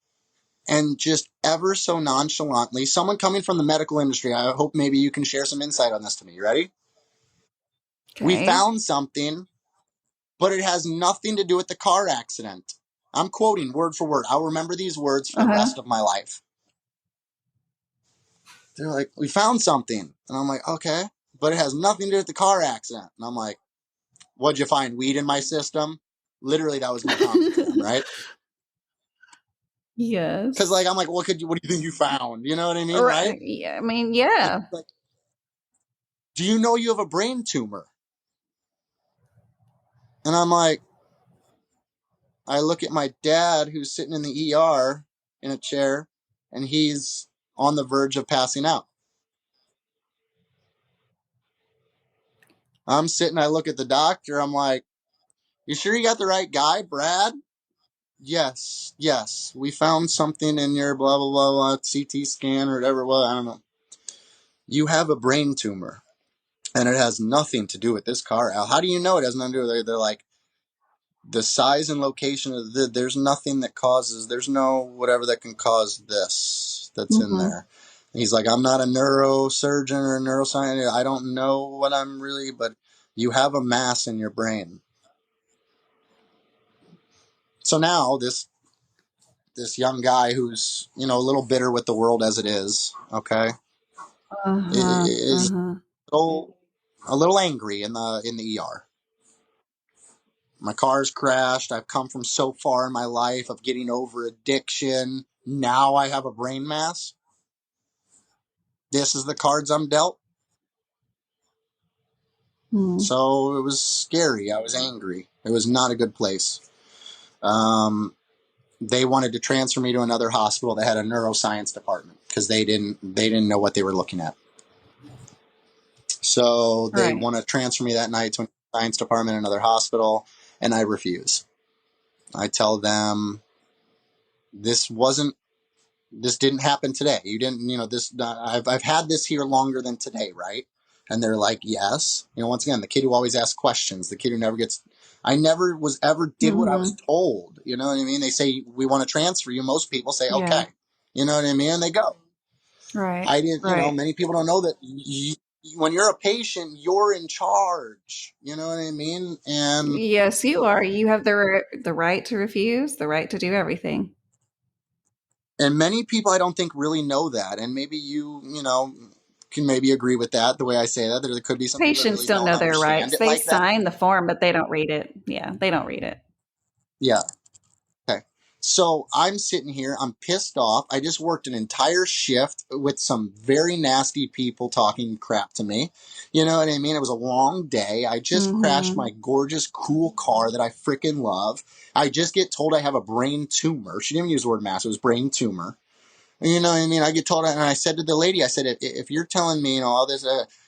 and just ever so nonchalantly, someone coming from the medical industry, I hope maybe you can share some insight on this to me. You ready? Okay. We found something, but it has nothing to do with the car accident. I'm quoting word for word. I'll remember these words for the rest of my life. They're like, we found something. And I'm like, okay, but it has nothing to do with the car accident. And I'm like, what'd you find? Weed in my system? Literally, that was my comment to them, right? Yes. Because I'm like, what do you think you found? You know what I mean, right? Yeah. I mean, yeah. Like, do you know you have a brain tumor? And I'm like, I look at my dad who's sitting in the ER in a chair, and he's on the verge of passing out. I'm sitting, I look at the doctor, I'm like, you sure you got the right guy, Brad? Yes, we found something in your blah, blah, blah, blah, CT scan or whatever it was, I don't know. You have a brain tumor, and it has nothing to do with this car. Al, how do you know it has nothing to do with it? They're like, the size and location of there's nothing that causes, there's no whatever that can cause this that's in there. And he's like, I'm not a neurosurgeon or a neuroscientist. I don't know what I'm really, but you have a mass in your brain. So now this young guy who's, a little bitter with the world as it is, okay, is a little angry in the ER. My car's crashed. I've come from so far in my life of getting over addiction. Now I have a brain mass. This is the cards I'm dealt. So it was scary. I was angry. It was not a good place. They wanted to transfer me to another hospital that had a neuroscience department because they didn't know what they were looking at. So they want to transfer me that night to a science department in another hospital, and I refuse. I tell them this didn't happen today. You didn't, this, I've had this here longer than today, right? And they're like, yes. Once again, the kid who always asks questions, the kid who never I never did what I was told. You know what I mean? They say, we want to transfer you. Most people say, okay. You know what I mean? And they go. Right. I didn't, many people don't know that when you're a patient, you're in charge. You know what I mean? And yes, you are. You have the right to refuse, the right to do everything. And many people, I don't think, really know that. And maybe you can maybe agree with that, the way I say that. There could be some patients people that really don't know their rights. They like sign the form, but they don't read it. Yeah, they don't read it. Yeah. Okay. So I'm sitting here, I'm pissed off. I just worked an entire shift with some very nasty people talking crap to me. You know what I mean? It was a long day. I just crashed my gorgeous, cool car that I freaking love. I just get told I have a brain tumor. She didn't even use the word mass, it was brain tumor. You know what I mean? I get told, and I said to the lady, I said, if you're telling me, all this,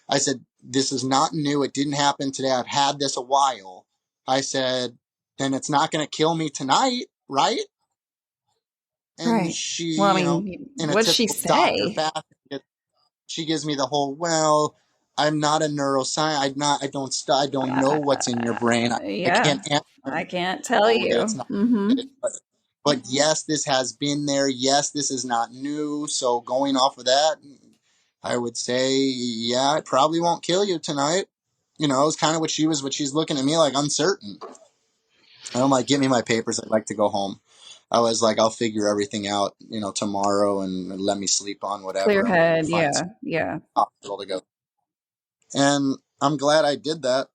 I said, this is not new. It didn't happen today. I've had this a while. I said, then it's not going to kill me tonight, right? And Right. she, Well, I mean, in a what'd she typical doctor say? fashion, she gives me the whole, well, I'm not a neuroscientist. I don't know what's in your brain. I Yeah. can't answer. I can't tell No, that's you. not Mm-hmm. it. But yes, this has been there. Yes, this is not new. So going off of that, I would say, yeah, it probably won't kill you tonight. It was kind of what she's looking at me like uncertain. I'm like, give me my papers. I'd like to go home. I was like, I'll figure everything out, tomorrow and let me sleep on Clear whatever and head. find some Yeah. Yeah. hospital to go. And I'm glad I did that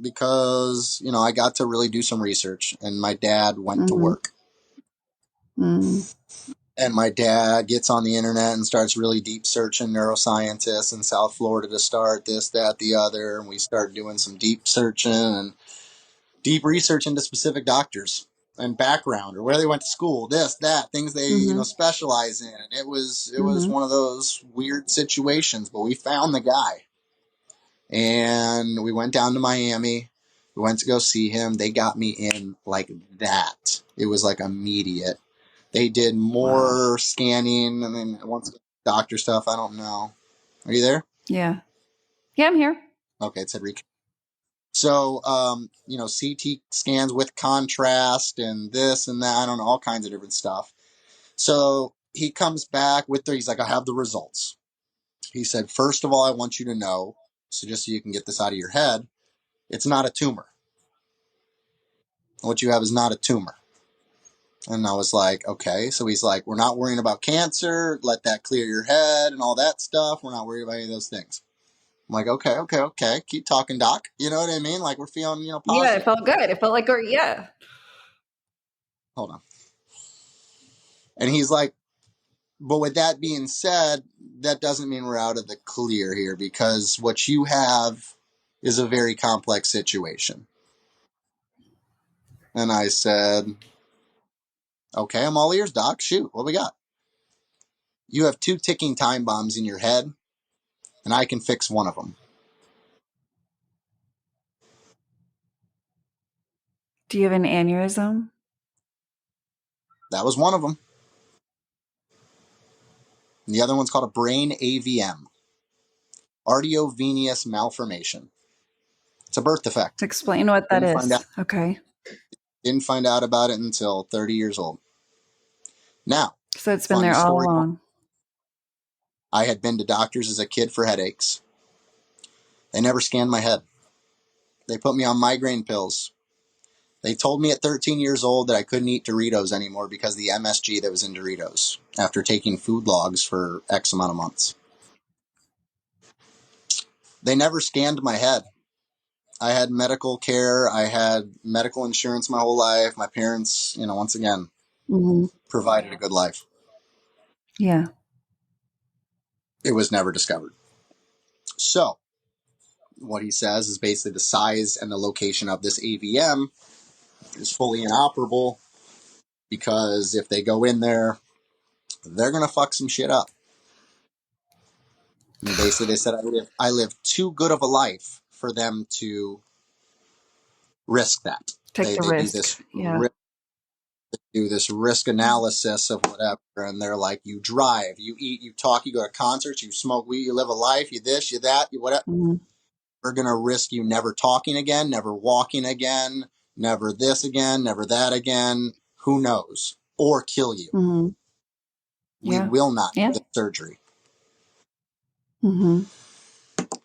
because, I got to really do some research and my dad went to Mm-hmm. work. Mm. And my dad gets on the internet and starts really deep searching neuroscientists in South Florida to start this, that, the other. And we start doing some deep searching and deep research into specific doctors and background or where they went to school, this, that, things they, Mm-hmm. specialize in. And it was Mm-hmm. one of those weird situations, but we found the guy and we went down to Miami. We went to go see him. They got me in like that. It was like immediate. They did Wow. more scanning and then once doctor stuff. I don't know. Are you there? Yeah. Yeah, I'm here. Okay, it said recap. So, CT scans with contrast and this and that. I don't know, all kinds of different stuff. So he comes back he's like, I have the results. He said, first of all, I want you to know, so just so you can get this out of your head, it's not a tumor. What you have is not a tumor. And I was like, okay. So he's like, we're not worrying about cancer. Let that clear your head and all that stuff. We're not worried about any of those things. I'm like, okay. Keep talking, doc. You know what I mean? Like we're feeling, Yeah, it positive. felt good. It felt like, yeah. Hold on. And he's like, but with that being said, that doesn't mean we're out of the clear here because what you have is a very complex situation. And I said, okay, I'm all ears, doc. Shoot, what we got? You have 2 ticking time bombs in your head, and I can fix one of them. Do you have an aneurysm? That was one of them. And the other one's called a brain AVM, arteriovenous malformation. It's a birth defect. Explain what that is. Okay. Didn't find out about it until 30 years old. Now, So it's been funny there all story. along. I had been to doctors as a kid for headaches. They never scanned my head. They put me on migraine pills. They told me at 13 years old that I couldn't eat Doritos anymore because of the MSG that was in Doritos after taking food logs for X amount of months. They never scanned my head. I had medical care. I had medical insurance my whole life. My parents, once again, provided a good life. Yeah. It was never discovered. So what he says is basically the size and the location of this AVM is fully inoperable because if they go in there, they're going to fuck some shit up. And basically they said I live too good of a life for them to risk that. Take the They risk. Yeah. do this risk analysis of whatever, and they're like, you drive, you eat, you talk, you go to concerts, you smoke weed, you live a life, you this, you that, you whatever. Mm-hmm. We're going to risk you never talking again, never walking again, never this again, never that again. Who knows? Or kill you. Mm-hmm. We Yeah. will not Yeah. get surgery. Mm-hmm.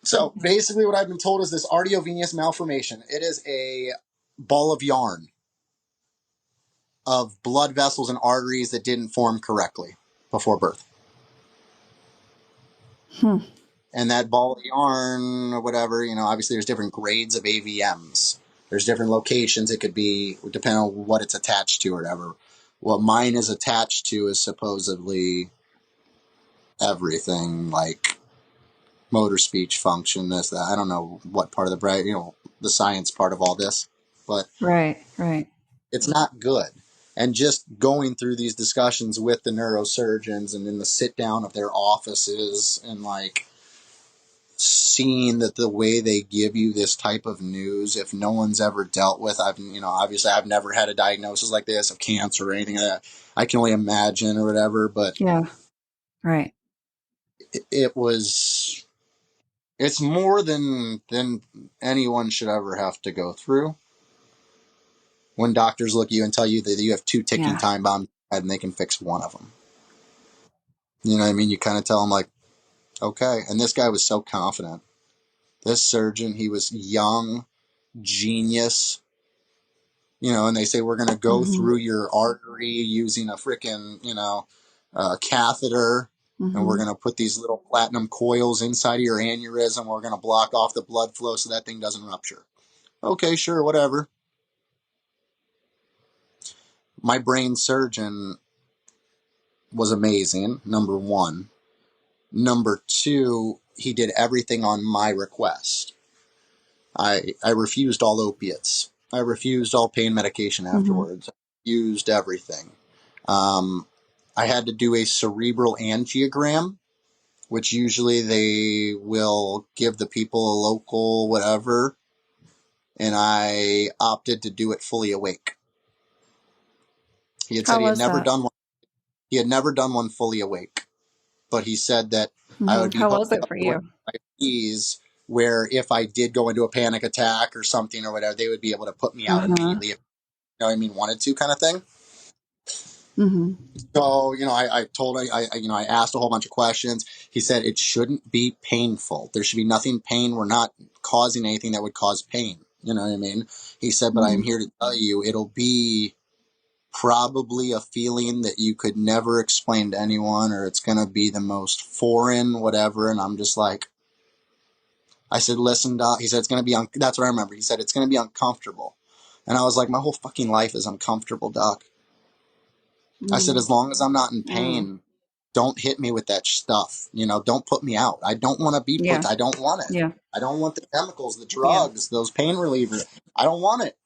So basically what I've been told is this arteriovenous malformation. It is a ball of yarn of blood vessels and arteries that didn't form correctly before birth. And that ball of yarn or whatever, obviously there's different grades of AVMs. There's different locations it could be, depending on what it's attached to or whatever. What mine is attached to is supposedly everything, like motor speech function, this, that. I don't know what part of the brain, the science part of all this, but Right. it's not good. And just going through these discussions with the neurosurgeons and in the sit down of their offices and like seeing that the way they give you this type of news, if no one's ever dealt with, obviously I've never had a diagnosis like this of cancer or anything like that. I can only imagine or whatever, but Yeah. Right. It's more than anyone should ever have to go through. When doctors look at you and tell you that you have 2 ticking time bombs and they can fix one of them. You know what I mean? You kind of tell them like, okay. And this guy was so confident. This surgeon, he was young, genius, and they say, we're going to go through your artery using a freaking, catheter. And we're going to put these little platinum coils inside of your aneurysm. We're going to block off the blood flow so that thing doesn't rupture. Okay, sure, whatever. My brain surgeon was amazing, number one. Number two, he did everything on my request. I refused all opiates. I refused all pain medication afterwards. I used everything. I had to do a cerebral angiogram, which usually they will give the people a local whatever, and I opted to do it fully awake. He had said he had never done one. He had never done one fully awake, but he said that I would be How was hooked it up for to one you? of my IVs where if I did go into a panic attack or something or whatever, they would be able to put me out immediately. If, wanted to kind of thing. So, I told I asked a whole bunch of questions. He said it shouldn't be painful. There should be nothing pain. We're not causing anything that would cause pain. You know what I mean? He said, but I'm here to tell you, it'll be probably a feeling that you could never explain to anyone, or it's going to be the most foreign, whatever. And I'm just like, I said, listen, doc. He said, it's going to be, that's what I remember. He said, it's going to be uncomfortable. And I was like, my whole fucking life is uncomfortable, doc. I said, as long as I'm not in pain, don't hit me with that stuff. Don't put me out. I don't want to be put. I don't want it. Yeah. I don't want the chemicals, the drugs, those pain relievers. I don't want it.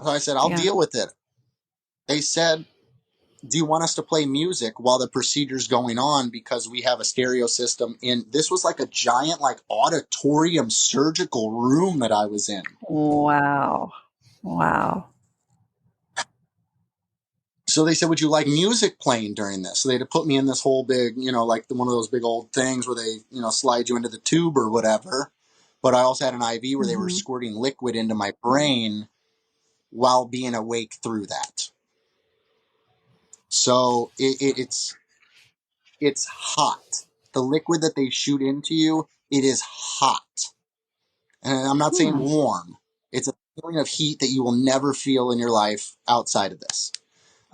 So I said, I'll deal with it. They said, do you want us to play music while the procedure's going on? Because we have a stereo system in. This was like a giant, like auditorium surgical room that I was in. Wow. So they said, would you like music playing during this? So they had to put me in this whole big, like one of those big old things where they, slide you into the tube or whatever. But I also had an IV where they were squirting liquid into my brain while being awake through that. So it's hot. The liquid that they shoot into you, it is hot. And I'm not saying warm. It's a feeling of heat that you will never feel in your life outside of this.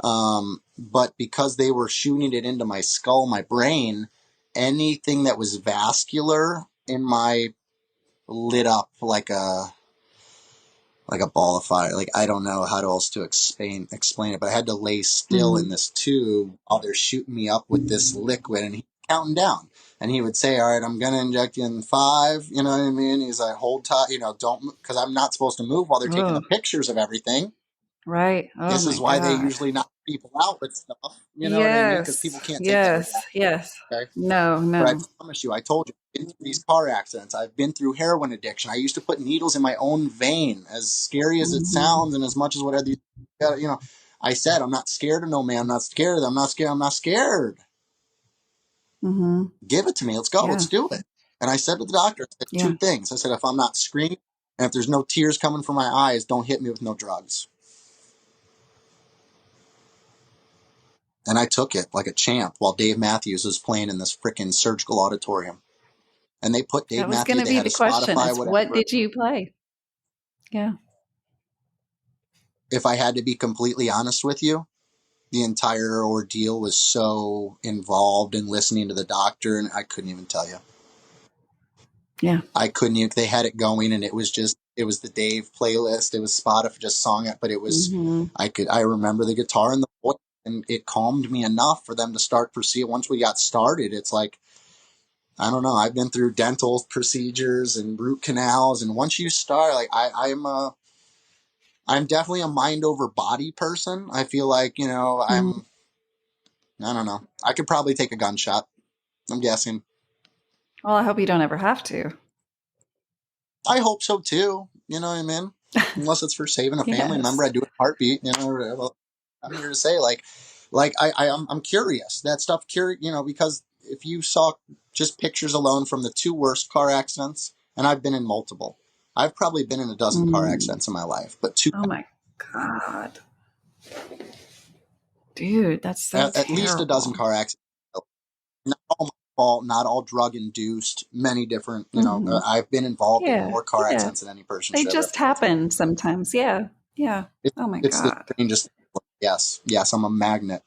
But because they were shooting it into my skull, my brain, anything that was vascular in my lit up like a ball of fire. Like, I don't know how else to explain it, but I had to lay still in this tube while they're shooting me up with this liquid, and he's counting down. And he would say, all right, I'm going to inject you in 5, you know what I mean? He's like, hold tight, don't, because I'm not supposed to move while they're taking the pictures of everything. Right. Oh, this is why they usually knock people out with stuff. You know what I mean? Because people can't take that reaction. Yes. Okay? No. But I promise you, I told you, I've been through these car accidents. I've been through heroin addiction. I used to put needles in my own vein, as scary as it sounds, and as much as whatever, I said, I'm not scared of no man. I'm not scared of them. I'm not scared. I'm not scared. Give it to me. Let's go. Let's do it. And I said to the doctor, I said 2 things. I said, if I'm not screaming and if there's no tears coming from my eyes, don't hit me with no drugs. And I took it like a champ while Dave Matthews was playing in this freaking surgical auditorium. And they put Dave That was Matthews, going to they be had the a question. Spotify, Is whatever. what did you play? If I had to be completely honest with you, the entire ordeal was so involved in listening to the doctor, and I couldn't even tell you. I couldn't even, they had it going, and it was the Dave playlist. It was Spotify, just song it, but it was, I remember the guitar and the and it calmed me enough for them to start proceeding. Once we got started, it's like, I don't know, I've been through dental procedures and root canals, and once you start, like I'm definitely a mind over body person. I feel like, Mhm. I don't know, I could probably take a gunshot, I'm guessing. Well, I hope you don't ever have to. I hope so too. You know what I mean? Unless it's for saving a family member, Yes. I do it in a heartbeat. Well, I'm here to say, I'm curious. That stuff, because if you saw just pictures alone from the 2 worst car accidents, and I've been in multiple. I've probably been in a dozen car Mm. accidents in my life, but 2, Oh my God. Dude, that's so at least a dozen terrible. car accidents. Not all my fault, not all drug induced. Many different, Hmm. I've been involved in Yeah. more car Yeah. accidents than any person They should ever have just to go through. happen sometimes. Yeah. Yeah. Oh my It's the God. strangest. Yes, yes, I'm a magnet.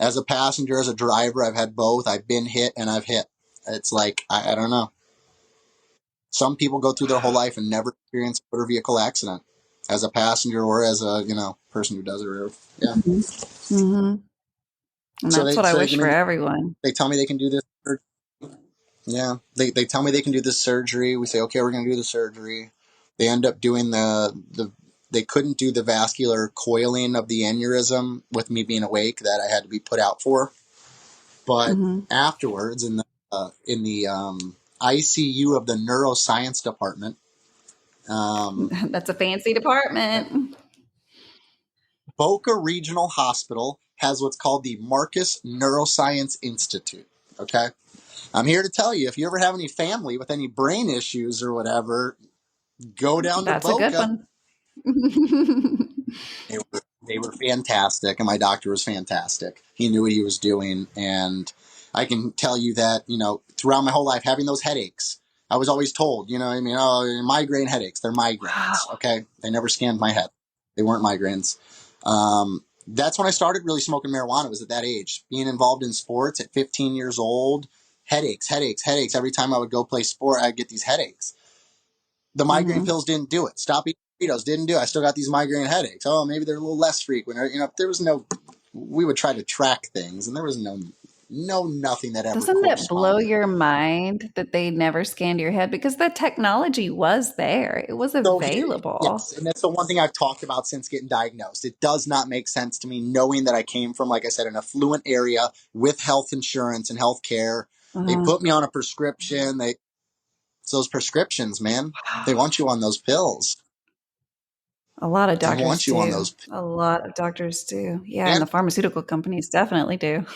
As a passenger, as a driver, I've had both. I've been hit and I've hit. It's like, I don't know. Some people go through their whole life and never experience a motor vehicle accident as a passenger or as a, person who does it. Yeah. Hmm. Hmm. And So that's they, what I so they wish give for me, everyone. they tell me they can do this. Yeah. They tell me they can do this surgery. We say, okay, we're going to do the surgery. They end up doing they couldn't do the vascular coiling of the aneurysm with me being awake that I had to be put out for. But Hmm. afterwards, in the ICU of the neuroscience department, That's a fancy department. Boca Regional Hospital has what's called the Marcus Neuroscience Institute. Okay, I'm here to tell you, if you ever have any family with any brain issues or whatever, go down to That's a good Boca. one. They were fantastic, and my doctor was fantastic. He knew what he was doing, and I can tell you that, throughout my whole life, having those headaches, I was always told, what I mean, oh, migraine headaches, they're migraines. Wow. Okay, they never scanned my head; they weren't migraines. That's when I started really smoking marijuana. Was at that age, being involved in sports at 15 years old. Headaches, headaches, headaches. Every time I would go play sport, I'd get these headaches. The migraine Hmm. pills didn't do it. Stop eating burritos didn't do it. I still got these migraine headaches. Oh, maybe they're a little less frequent. Or, there was no. We would try to track things, and there was nothing that ever Doesn't it blow corresponded. your mind that they never scanned your head because the technology was there? It was So available. yes, and that's the one thing I've talked about since getting diagnosed. It does not make sense to me, knowing that I came from, like I said, an affluent area with health insurance and health care. They Uh-huh. put me on a prescription. It's those prescriptions, man. They want you on those pills. A lot of They doctors want you on do. those pills. A lot of doctors do. Yeah, and And the pharmaceutical companies definitely do.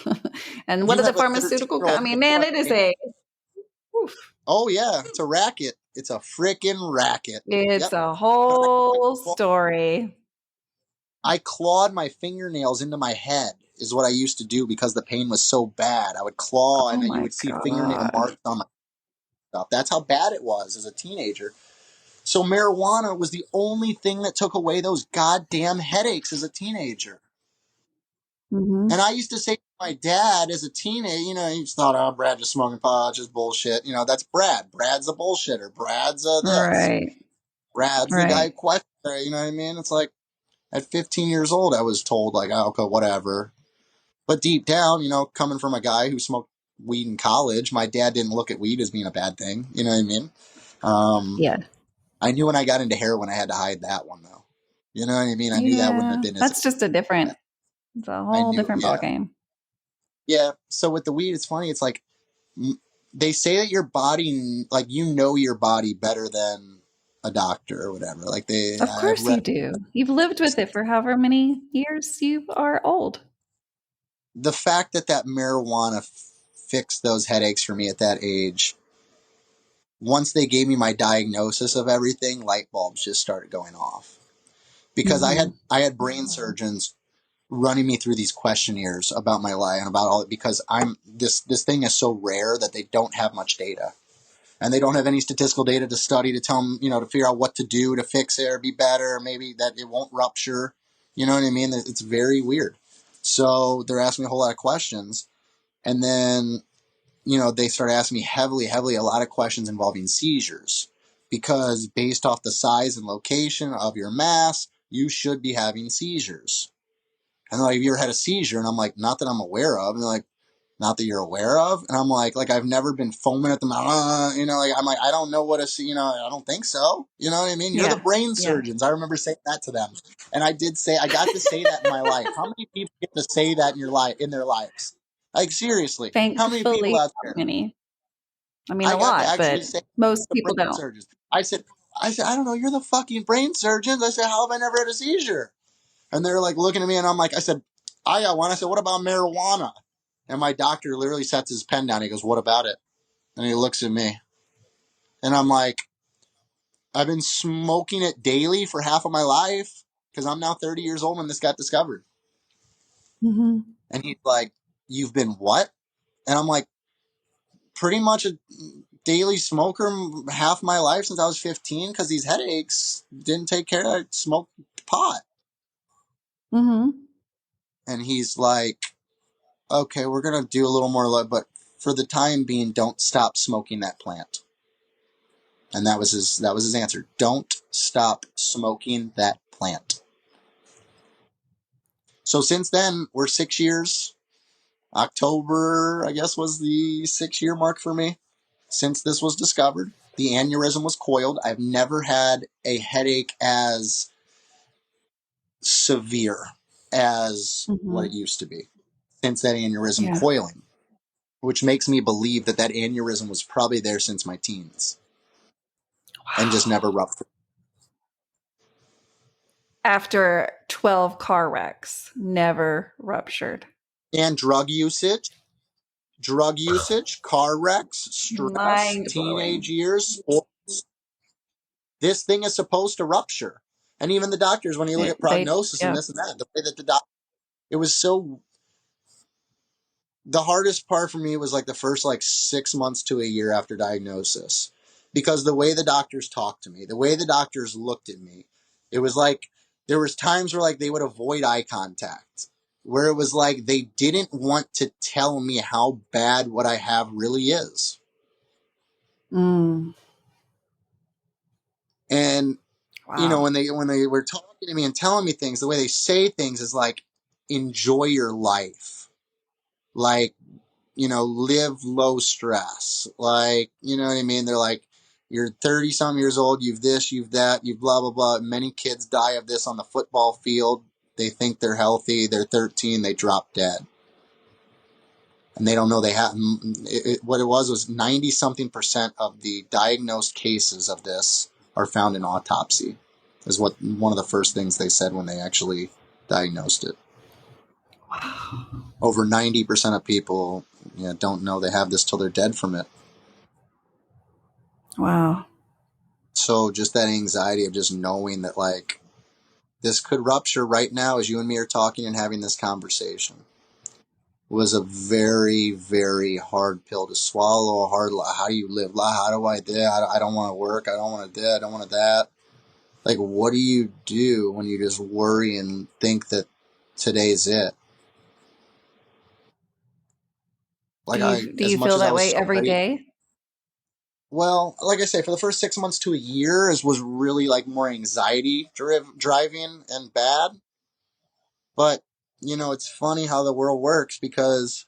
And what you are the have a pharmaceutical? I 13-year-old mean, in man, front it of is me. a. Oof. Oh yeah, it's a racket. It's a freaking racket. It's Yep. a But whole story. I clawed my fingernails into my head is what I used to do because the pain was so bad. I would claw Oh and you my would see fingernail God. marks on my stuff. That's how bad it was as a teenager. So marijuana was the only thing that took away those goddamn headaches as a teenager. Hmm. And I used to say to my dad as a teenager, he just thought, oh, Brad just smoking pot, just bullshit. That's Brad. Brad's a bullshitter. Brad's a this. Right. Brad's the guy Right. who questions her, you know what I mean? It's like at 15 years old, I was told, like, oh, okay, whatever. But deep down, coming from a guy who smoked weed in college, my dad didn't look at weed as being a bad thing. You know what I mean? Um, Yeah. I knew when I got into heroin, I had to hide that one, though. You know what I mean? I knew that wouldn't have Yeah. been as, That's just a different, it's a I whole knew, different yeah. ballgame. Yeah. So with the weed, it's funny. It's like, they say that your body, like, your body better than a doctor or whatever. Like Of I've course read you do. You've lived with it for however many years you are old. the fact that marijuana fixed those headaches for me at that age. Once they gave me my diagnosis of everything, light bulbs just started going off because Hmm. I had brain surgeons running me through these questionnaires about my life and about all it because this thing is so rare that they don't have much data. And they don't have any statistical data to study to tell them, to figure out what to do to fix it or be better, or maybe that it won't rupture. You know what I mean? It's very weird. So they're asking me a whole lot of questions. And then, they start asking me heavily, a lot of questions involving seizures. Because based off the size and location of your mass, you should be having seizures. And they're like, have you ever had a seizure? And I'm like, not that I'm aware of. And they're like, not that you're aware of. And I'm like I've never been foaming at the mouth, like, I'm like, I don't know what I don't think so. You know what I mean? You're the Yeah. brain Yeah. surgeons. I remember saying that to them. And I got to say that in my life. How many people get to say that in their lives? Like, seriously, how many people Thankfully, out not there? many. I mean, I a got to lot, actually but say most the people brain don't. surgeons. I said, I don't know. You're the fucking brain surgeons. I said, how have I never had a seizure? And they're like looking at me, and I'm like, I said, I got one. I said, what about marijuana? And my doctor literally sets his pen down. He goes, what about it? And he looks at me. And I'm like, I've been smoking it daily for half of my life because I'm now 30 years old when this got discovered. Mm-hmm. And he's like, you've been what? And I'm like, pretty much a daily smoker half my life since I was 15 because these headaches didn't take care of it. I smoked pot. Mm-hmm. And he's like, okay, we're going to do a little more, but for the time being, don't stop smoking that plant. And that was his answer. Don't stop smoking that plant. So since then, we're 6 years. October, I guess, was the 6-year mark for me since this was discovered. The aneurysm was coiled. I've never had a headache as severe as what it Mm-hmm. used to be since that aneurysm Yeah. coiling, which makes me believe that aneurysm was probably there since my teens and just never ruptured. After 12 car wrecks, never ruptured. And drug usage, car wrecks, stress, Mind teenage blowing. years, sports. This thing is supposed to rupture. And even the doctors, when you look at prognosis and Yeah. this and that, the way that it was so, the hardest part for me was like the first 6 months to a year after diagnosis, because the way the doctors talked to me, the way the doctors looked at me, it was like, there was times where they would avoid eye contact, where it was like they didn't want to tell me how bad what I have really is. Mm. And Wow. when they were talking to me and telling me things, the way they say things is like, enjoy your life, live low stress, you know what I mean? They're like, you're 30 some years old, you've this, you've that, you've blah blah blah. Many kids die of this on the football field. They think they're healthy, they're 13, they drop dead, and they don't know they have what it was 90 something percent of the diagnosed cases of this are found in autopsy, is what one of the first things they said when they actually diagnosed it. Over 90% of people don't know they have this till they're dead from it. Wow. So just that anxiety of just knowing that this could rupture right now as you and me are talking and having this conversation was a very, very hard pill to swallow. How do you live? How do I do? I don't want to work. I don't want to do. I don't want to that. What do you do when you just worry and think that today's it? Do As you much feel as I that was way so every ready. day? Well, like I say, for the first 6 months to a year was really more anxiety driving and bad. But, it's funny how the world works, because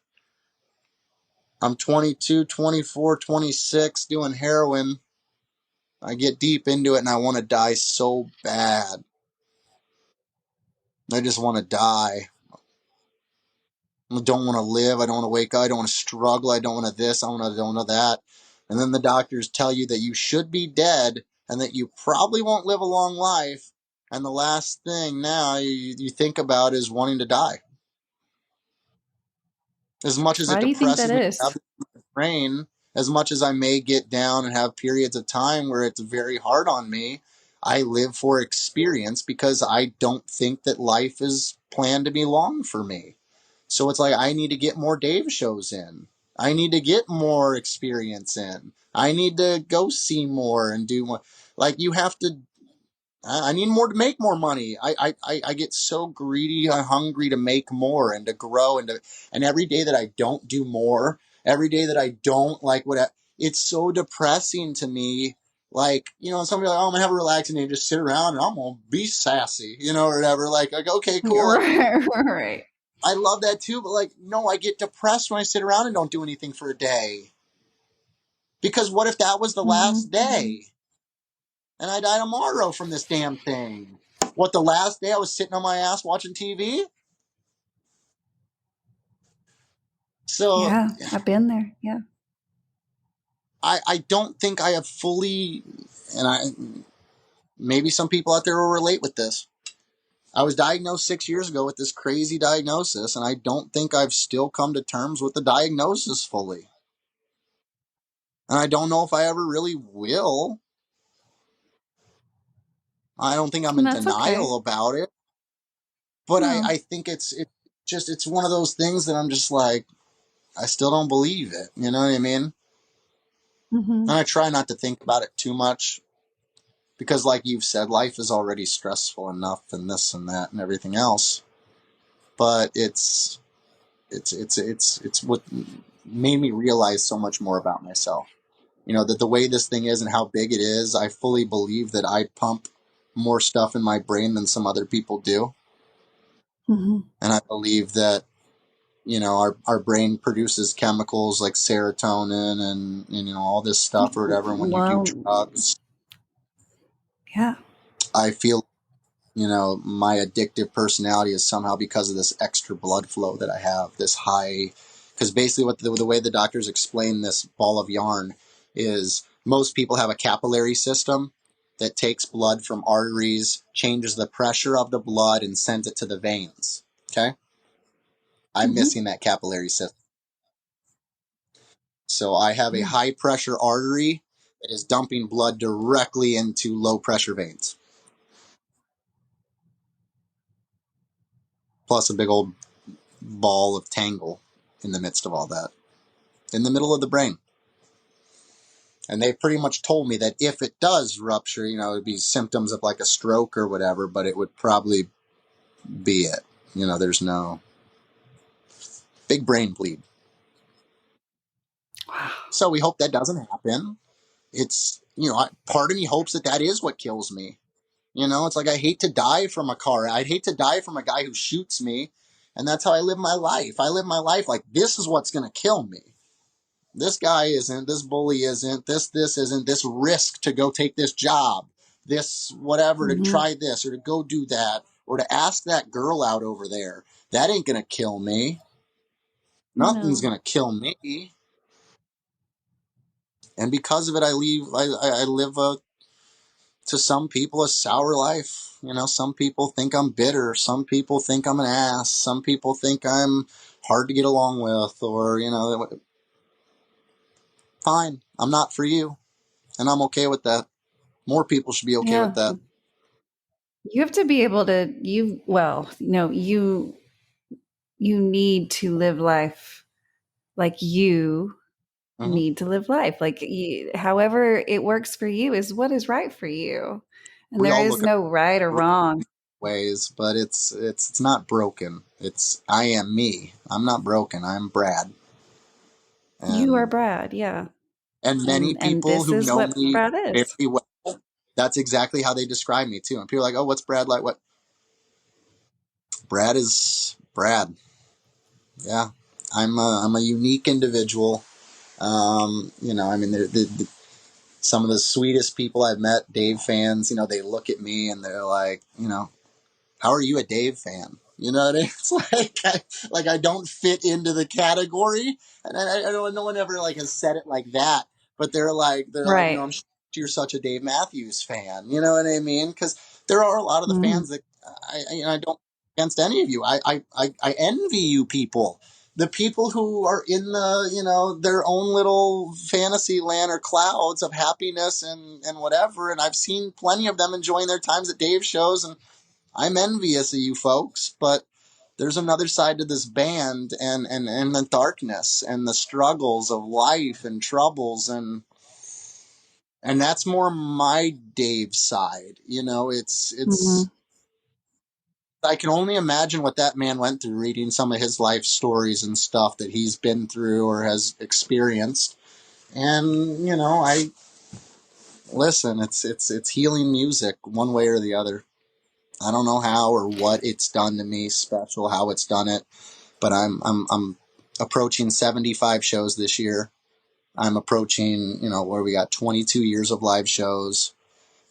I'm 22, 24, 26 doing heroin. I get deep into it and I want to die so bad. I just want to die. I don't want to live. I don't want to wake up. I don't want to struggle. I don't want to this. I don't want to that. And then the doctors tell you that you should be dead and that you probably won't live a long life. And the last thing now you think about is wanting to die. As much as it Why do you think that depresses me to is? have this brain, as much as I may get down and have periods of time where it's very hard on me, I live for experience, because I don't think that life is planned to be long for me. So it's like, I need to get more Dave shows in. I need to get more experience in. I need to go see more and do more. You have to, I need more to make more money. I get so greedy and hungry to make more and to grow, and every day that I don't do more, every day that I don't it's so depressing to me Like, you know, somebody like, oh, I'm gonna have a relaxing day and just sit around and I'm gonna be sassy, you know, or whatever. Like okay, cool. Like, Right. I love that too, but like, no, I get depressed when I sit around and don't do anything for a day. Because what if that was the last day and I die tomorrow from this damn thing? What, the last day I was sitting on my ass watching TV? So Yeah, I've been there. Yeah. I don't think I have fully, and maybe some people out there will relate with this. I was diagnosed 6 years ago with this crazy diagnosis, and I don't think I've still come to terms with the diagnosis fully. And I don't know if I ever really will. I don't think I'm And in that's okay. denial about it. But No. I think it's one of those things that I'm just like, I still don't believe it. You know what I mean? Mm-hmm. And I try not to think about it too much because, like you've said, life is already stressful enough and this and that and everything else. But it's what made me realize so much more about myself. You know, that the way this thing is and how big it is, I fully believe that I pump more stuff in my brain than some other people do. Mm-hmm. And I believe that, you know, our brain produces chemicals like serotonin and you know, all this stuff or whatever. And when you do Well, drugs, yeah. I feel, you know, my addictive personality is somehow because of this extra blood flow that I have, this high, because basically what the way the doctors explain this ball of yarn is most people have a capillary system that takes blood from arteries, changes the pressure of the blood, and sends it to the veins. Okay? I'm Mm-hmm. missing that capillary system. So I have a Yeah. high pressure artery that is dumping blood directly into low pressure veins, plus a big old ball of tangle in the midst of all that, in the middle of the brain. And they've pretty much told me that if it does rupture, you know, it'd be symptoms of like a stroke or whatever, but it would probably be it. You know, there's no big brain bleed. Wow. So we hope that doesn't happen. It's, you know, part of me hopes that that is what kills me. You know, it's like I hate to die from a car. I'd hate to die from a guy who shoots me. And that's how I live my life. I live my life like this is what's going to kill me. This guy isn't, this bully isn't, this isn't, this risk to go take this job, this whatever, to Mm-hmm. try this or to go do that or to ask that girl out over there. That ain't going to kill me. Nothing's No. going to kill me. And because of it, I live to some people a sour life. You know, some people think I'm bitter. Some people think I'm an ass. Some people think I'm hard to get along with, or, you know, fine. I'm not for you. And I'm okay with that. More people should be okay with Yeah. that. You have to be able to, you need to live life like you Hmm. need to live life. Like however it works for you is what is right for you. And We there all is look at no right or it wrong. ways, but it's not broken. It's I am me. I'm not broken. I'm Brad. You are And Brad, yeah. many And people this who is know what me Brad is. very well, that's exactly how they describe me too. And people are like, "Oh, what's Brad like?" What Brad is Brad. Yeah, I'm a unique individual. You know, I mean, some of the sweetest people I've met, Dave fans. You know, they look at me and they're like, you know, how are you a Dave fan? You know what I mean? It's like I don't fit into the category, and I don't. No one ever like has said it like that, but they're like, you know, Right. I'm sure you're such a Dave Matthews fan. You know what I mean? Because there are a lot of the Mm-hmm. fans that you know, I don't against any of you. I envy you people. The people who are in the, you know, their own little fantasy land or clouds of happiness and whatever. And I've seen plenty of them enjoying their times at Dave's shows, and I'm envious of you folks, but there's another side to this band and the darkness and the struggles of life and troubles and that's more my Dave side. You know, Mm-hmm. it's I can only imagine what that man went through reading some of his life stories and stuff that he's been through or has experienced. And, you know, Listen, it's healing music one way or the other. I don't know how or what it's done to me special, how it's done it, but I'm approaching 75 shows this year. I'm approaching, where we got 22 years of live shows.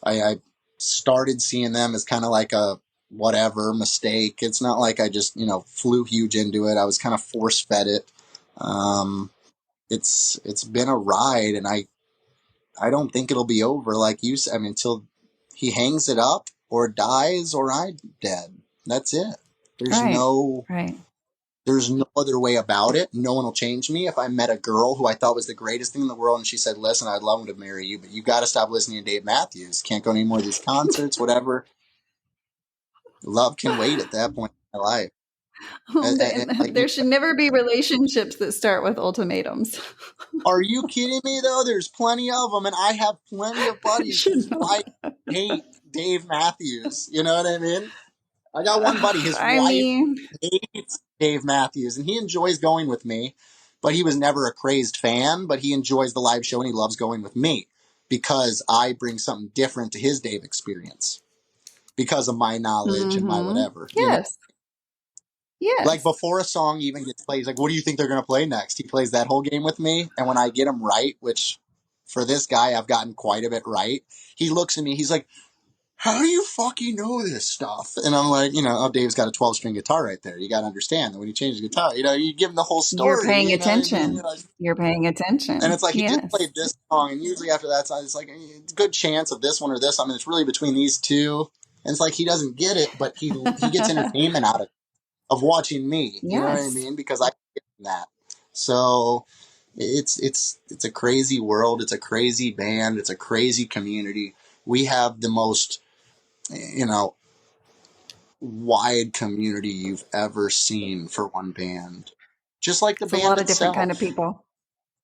I started seeing them as kind of like a whatever mistake. It's not like I just, flew huge into it. I was kind of force fed it. It's been a ride, and I don't think it'll be over like you said. I mean, until he hangs it up or dies or I'm dead. That's it. There's Right. there's no other way about it. No one will change me. If I met a girl who I thought was the greatest thing in the world and she said, listen, I'd love to marry you, but you got to stop listening to Dave Matthews. Can't go to any more of these concerts, whatever. Love can wait at that point in my life. Like, There should never be relationships that start with ultimatums. are you kidding me, though? There's plenty of them, and I have plenty of buddies whose wife hate Dave Matthews. You know what I mean? I got one buddy, his I wife mean, hates Dave Matthews, and he enjoys going with me, but he was never a crazed fan, but he enjoys the live show, and he loves going with me because I bring something different to his Dave experience because of my knowledge and my whatever. Yes. Yes. Like before a song even gets played, he's like, what do you think they're going to play next? He plays that whole game with me, and when I get him right, which for this guy I've gotten quite a bit right, he looks at me, he's like, how do you fucking know this stuff? And I'm like, Dave's got a 12-string guitar right there. You got to understand that when he changes the guitar, you give him the whole story. You're paying attention. I mean? You're paying attention. And it's like, he just played this song, and usually after that song, it's like, it's a good chance of this one or this. I mean, it's really between these two. And it's like, he doesn't get it, but he gets entertainment out of watching me. You know what I mean? Because I get that. So it's a crazy world. It's a crazy band. It's a crazy community. We have the most, wide community you've ever seen for one band. Just like the band itself. A lot of different kind of people.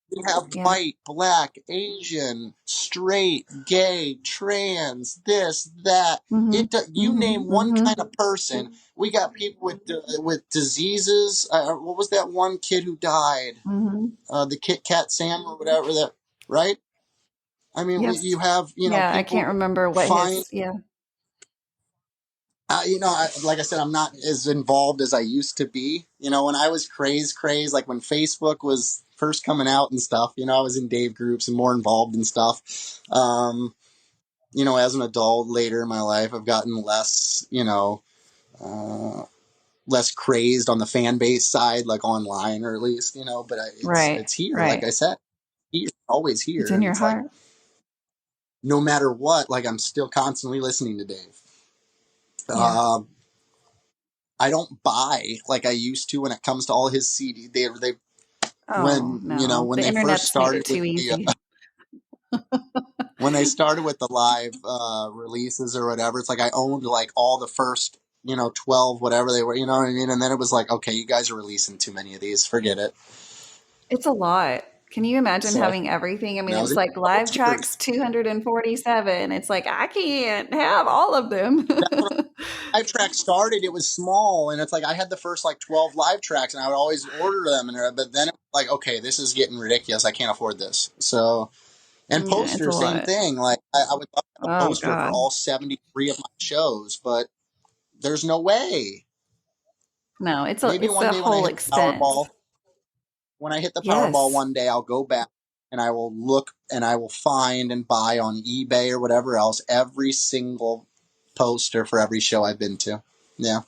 We have white, black, Asian, straight, gay, trans, this, that. You name one kind of person. We got people with diseases. What was that one kid who died? The Kit Kat Sam or whatever that, right? I mean, you have, I can't remember what his, like I said, I'm not as involved as I used to be. When I was craze, like when Facebook was first coming out and stuff, I was in Dave groups and more involved and stuff. As an adult later in my life, I've gotten less, less crazed on the fan base side, like online or at least, but it's here. Like I said, it's always here. It's in your heart. Like, no matter what, like I'm still constantly listening to Dave. I don't buy like I used to when it comes to all his CD. When they first started too easy. When they started with the live releases or whatever, it's like I owned like all the first 12 whatever they were, you know what I mean? And then it was like, okay, you guys are releasing too many of these. Forget it. It's a lot. Can you imagine having everything? I mean, it's like live tracks 247. It's like I can't have all of them. Live track started, it was small, and it's like I had the first like 12 live tracks, and I would always order them, but then it was like, okay, this is getting ridiculous. I can't afford this. So, and poster, same thing. Like I would love to have a poster for all 73 of my shows, but there's no way. No, it's a whole expense. When I hit the Powerball one day, I'll go back and I will look and I will find and buy on eBay or whatever else every single poster for every show I've been to. Yeah.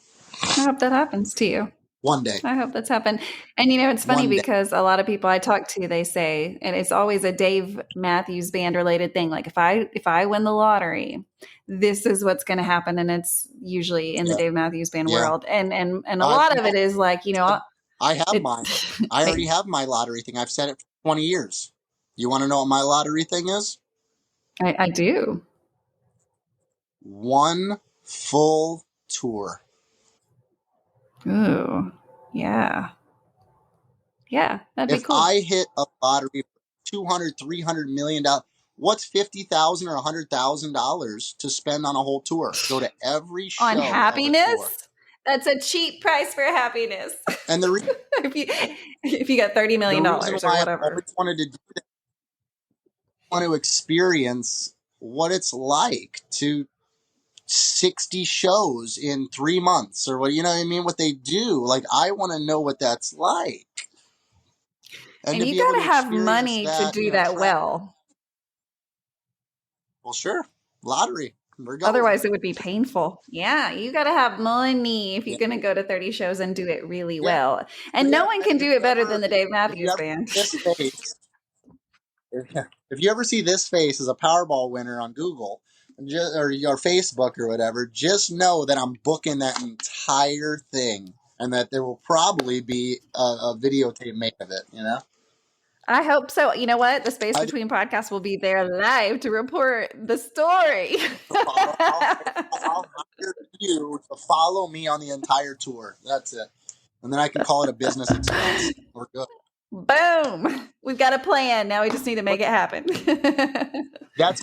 I hope that happens to you. One day. I hope that's happened. And it's funny because a lot of people I talk to, they say, and it's always a Dave Matthews Band related thing. Like if I win the lottery, this is what's going to happen. And it's usually in the Dave Matthews Band world. And a lot of it is like, I have mine. I already have my lottery thing. I've said it for 20 years. You want to know what my lottery thing is? I do. One full tour. Ooh, yeah. Yeah, that'd be cool. If I hit a lottery for $200, $300 million, what's $50,000 or $100,000 to spend on a whole tour? Go to every show. On happiness? That's a cheap price for happiness. And if you got $30 million or whatever. I always wanted to do that. I want to experience what it's like to 60 shows in 3 months or what, you know what I mean? What they do. Like, I want to know what that's like. And And to you be got able to to have experience money to that, do that well. well, sure. Lottery. We're going. Otherwise, it would be painful. Yeah, you got to have money if you're Yeah. going to go to 30 shows and do it really Yeah. well. So And no yeah, one can if do you it better ever, than the Dave if you Matthews ever Band. see this face, if you ever see this face as a Powerball winner on Google or your Facebook or whatever, just know that I'm booking that entire thing, and that there will probably be a videotape made of it. You know, I hope so. You know what? The Space I Between podcasts will be there live to report the story. I'll hire you to follow me on the entire tour. That's it, and then I can call it a business expense. We're good. Boom. We've got a plan. Now we just need to make it happen. That's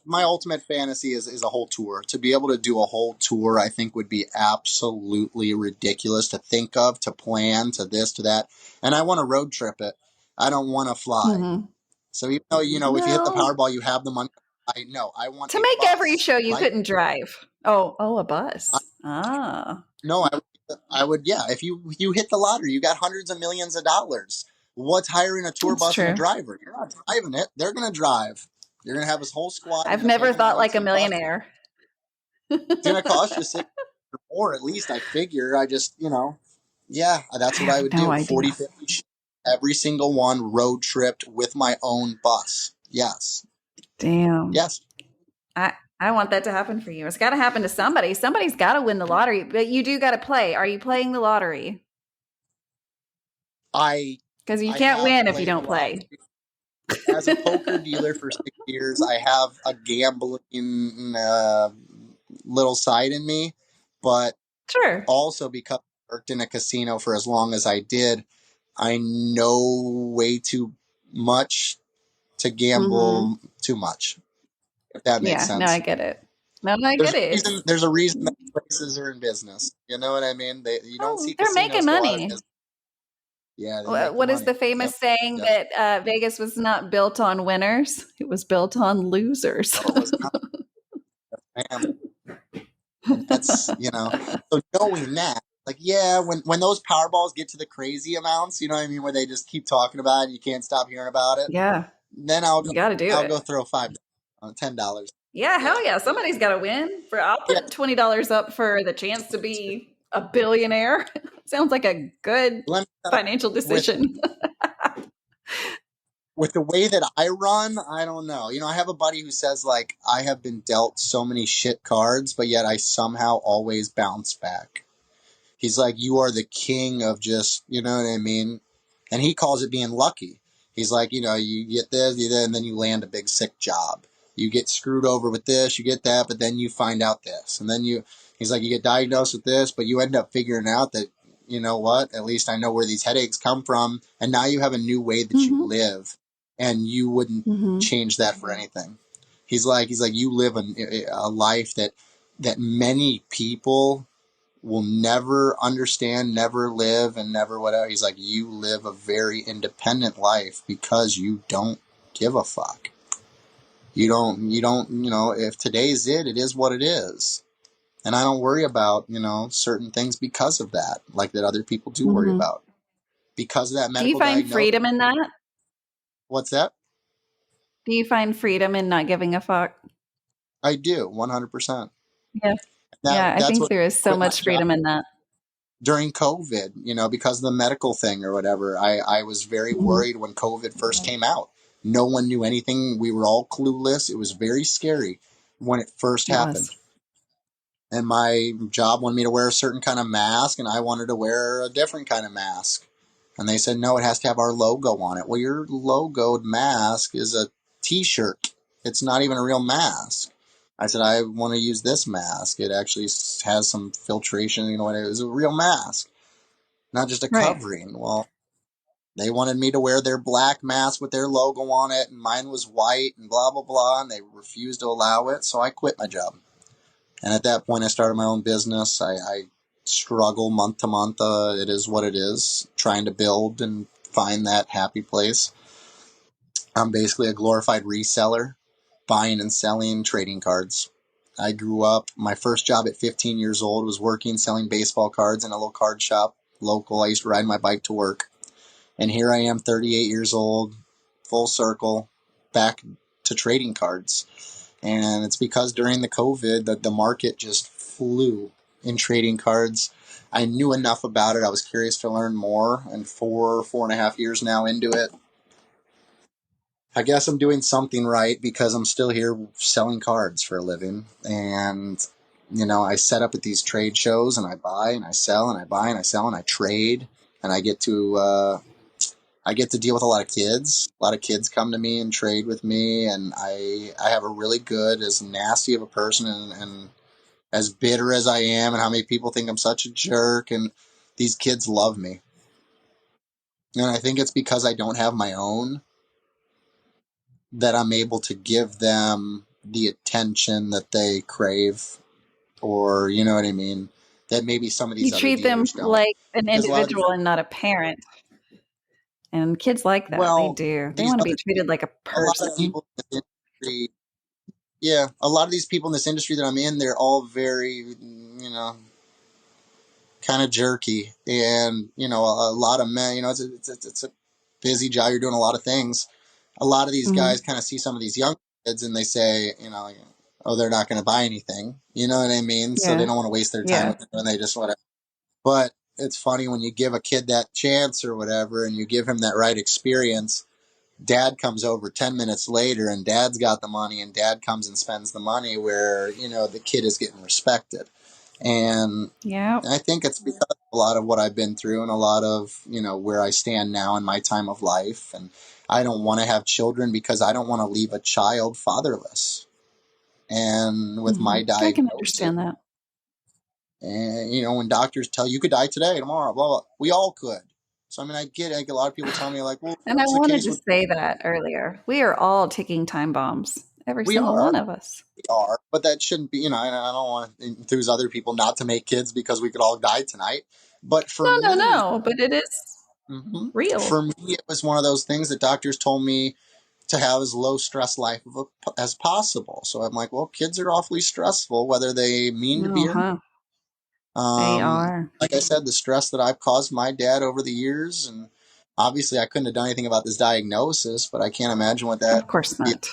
my ultimate fantasy is a whole tour. To be able to do a whole tour, I think would be absolutely ridiculous to think of, to plan, to this, to that. And I want to road trip it. I don't want to fly. Mm-hmm. So even though, if you hit the Well, Powerball, you have the money. I want to a make every bus. show, you Like, couldn't drive. Oh, a bus. Ah, no, I would, yeah. If you hit the lottery, you got hundreds of millions of dollars. What's hiring a tour that's bus and a true. driver? You're not driving it. They're going to drive. You're going to have this whole squad. You're I've going to never take them thought around like a some bus. millionaire. It's going to cost you $6 more, at least, I figure. I just, yeah, that's I what I have would no do. idea. 40, 50, every single one road tripped with my own bus. Yes. Damn. Yes. I want that to happen for you. It's got to happen to somebody. Somebody's got to win the lottery, but you do got to play. Are you playing the lottery? I Because you can't have win if you played the don't play. lottery. As a poker dealer for 6 years, I have a gambling little side in me, but Sure. also because I worked in a casino for as long as I did, I know way too much to gamble too much, if that makes Yeah. No, I sense. get it. No, I get it. There's a reason that places are in business. You know what I mean? You don't see They're making casinos go out of money. business. Yeah, they make the What is the money. famous Yep. saying Yep. that Vegas was not built on winners? It was built on losers. No, it was not. Ma'am. And that's, so knowing that, like, yeah, when those Powerballs get to the crazy amounts, you know what I mean, where they just keep talking about it and you can't stop hearing about it, Yeah. then You got to do I'll it. go throw $10. Yeah, hell yeah. Somebody's got to win. I'll Yeah. put $20 up for the chance to be a billionaire. Sounds like a good financial decision. With the way that I run, I don't know. I have a buddy who says, like, I have been dealt so many shit cards, but yet I somehow always bounce back. He's like, you are the king of just, you know what I mean? And he calls it being lucky. He's like, you get this, and then you land a big sick job. You get screwed over with this, you get that, but then you find out this. And then he's like, you get diagnosed with this, but you end up figuring out that, you know what, at least I know where these headaches come from. And now you have a new way that you live, and you wouldn't change that for anything. He's like, you live a life that many people will never understand, never live, and never whatever. He's like, you live a very independent life because you don't give a fuck. You don't, if today's it is what it is. And I don't worry about, certain things because of that, like that other people do worry about. Because of that Do you medical find diagnosis. freedom in that? What's that? Do you find freedom in not giving a fuck? I do, 100%. Yeah. Yeah, I That's think what there is so quit my much freedom job in that. during COVID, because of the medical thing or whatever. I was very worried when COVID first came out. No one knew anything. We were all clueless. It was very scary when it first happened. And my job wanted me to wear a certain kind of mask, and I wanted to wear a different kind of mask. And they said, no, it has to have our logo on it. Well, your logoed mask is a t-shirt. It's not even a real mask. I said, I want to use this mask. It actually has some filtration. It was a real mask, not just a covering. Well, they wanted me to wear their black mask with their logo on it, and mine was white and blah, blah, blah, and they refused to allow it, so I quit my job. And at that point, I started my own business. I struggle month to month. It is what it is, trying to build and find that happy place. I'm basically a glorified reseller. buying and selling trading cards. I grew up, my first job at 15 years old was working selling baseball cards in a little card shop local. I used to ride my bike to work. And here I am, 38 years old, full circle, back to trading cards. And it's because during the COVID that the market just flew in trading cards. I knew enough about it. I was curious to learn more. And 4.5 years now into it, I guess I'm doing something right because I'm still here selling cards for a living. And, I set up at these trade shows and I buy and I sell and I buy and I sell and I trade. And I get to deal with a lot of kids. A lot of kids come to me and trade with me. And I have a really good, as nasty of a person and as bitter as I am and how many people think I'm such a jerk. And these kids love me. And I think it's because I don't have my own that I'm able to give them the attention that they crave, or you know what I mean, that maybe some of these You other treat them dealers don't. like an Because a lot of these, individual and not a parent. And kids like that. They well, do. They these want to be other treated like a a lot of person. people in this industry, yeah, a lot of these people in this industry that I'm in, they're all very, kind of jerky, and a lot of men. It's a busy job. You're doing a lot of things. A lot of these Mm-hmm. guys kind of see some of these young kids and they say, oh, they're not going to buy anything. You know what I mean? So they Yeah. don't want to waste their time Yeah. with them and they just want to. But it's funny when you give a kid that chance or whatever and you give him that right experience, dad comes over 10 minutes later and dad's got the money and dad comes and spends the money where, the kid is getting respected. And Yeah. I think it's because of a lot of what I've been through and a lot of, where I stand now in my time of life. And I don't want to have children because I don't want to leave a child fatherless. And with Mm-hmm. my I can diagnosis, understand that. and, when doctors tell you could die today, tomorrow, blah, blah, we all could. So, I mean, I get it. Like, a lot of people tell me, like, well, And I what's the wanted case to with, say that earlier. We are all ticking time bombs. Every we single are, one of us. but that shouldn't be, I don't want to enthuse other people not to make kids because we could all die tonight. But for No, no, me, no. But it is For real. me, it was one of those things that doctors told me to have as low stress life as possible. So I'm like, well, kids are awfully stressful, whether they mean to be or not. Uh-huh. They are. Like I said, the stress that I've caused my dad over the years, and obviously I couldn't have done anything about this diagnosis, but I can't imagine what that Of course feels. not.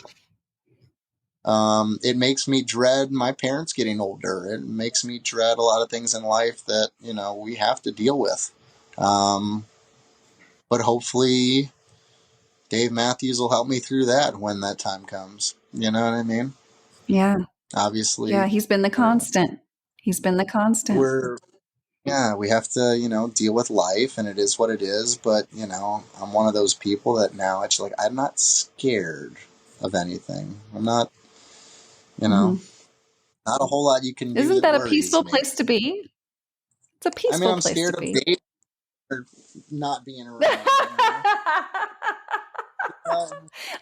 It makes me dread my parents getting older. It makes me dread a lot of things in life that, we have to deal with. But hopefully Dave Matthews will help me through that when that time comes. You know what I mean? Yeah. Obviously, Yeah. He's been the constant. He's been the constant. we're yeah, we have to, deal with life and it is what it is. But, I'm one of those people that now it's like, I'm not scared of anything. I'm not, you know, Hmm. not a whole lot you can do Isn't that that a worries peaceful me. place to be? It's a I mean, peaceful I'm place to scared of be. Dave not being around.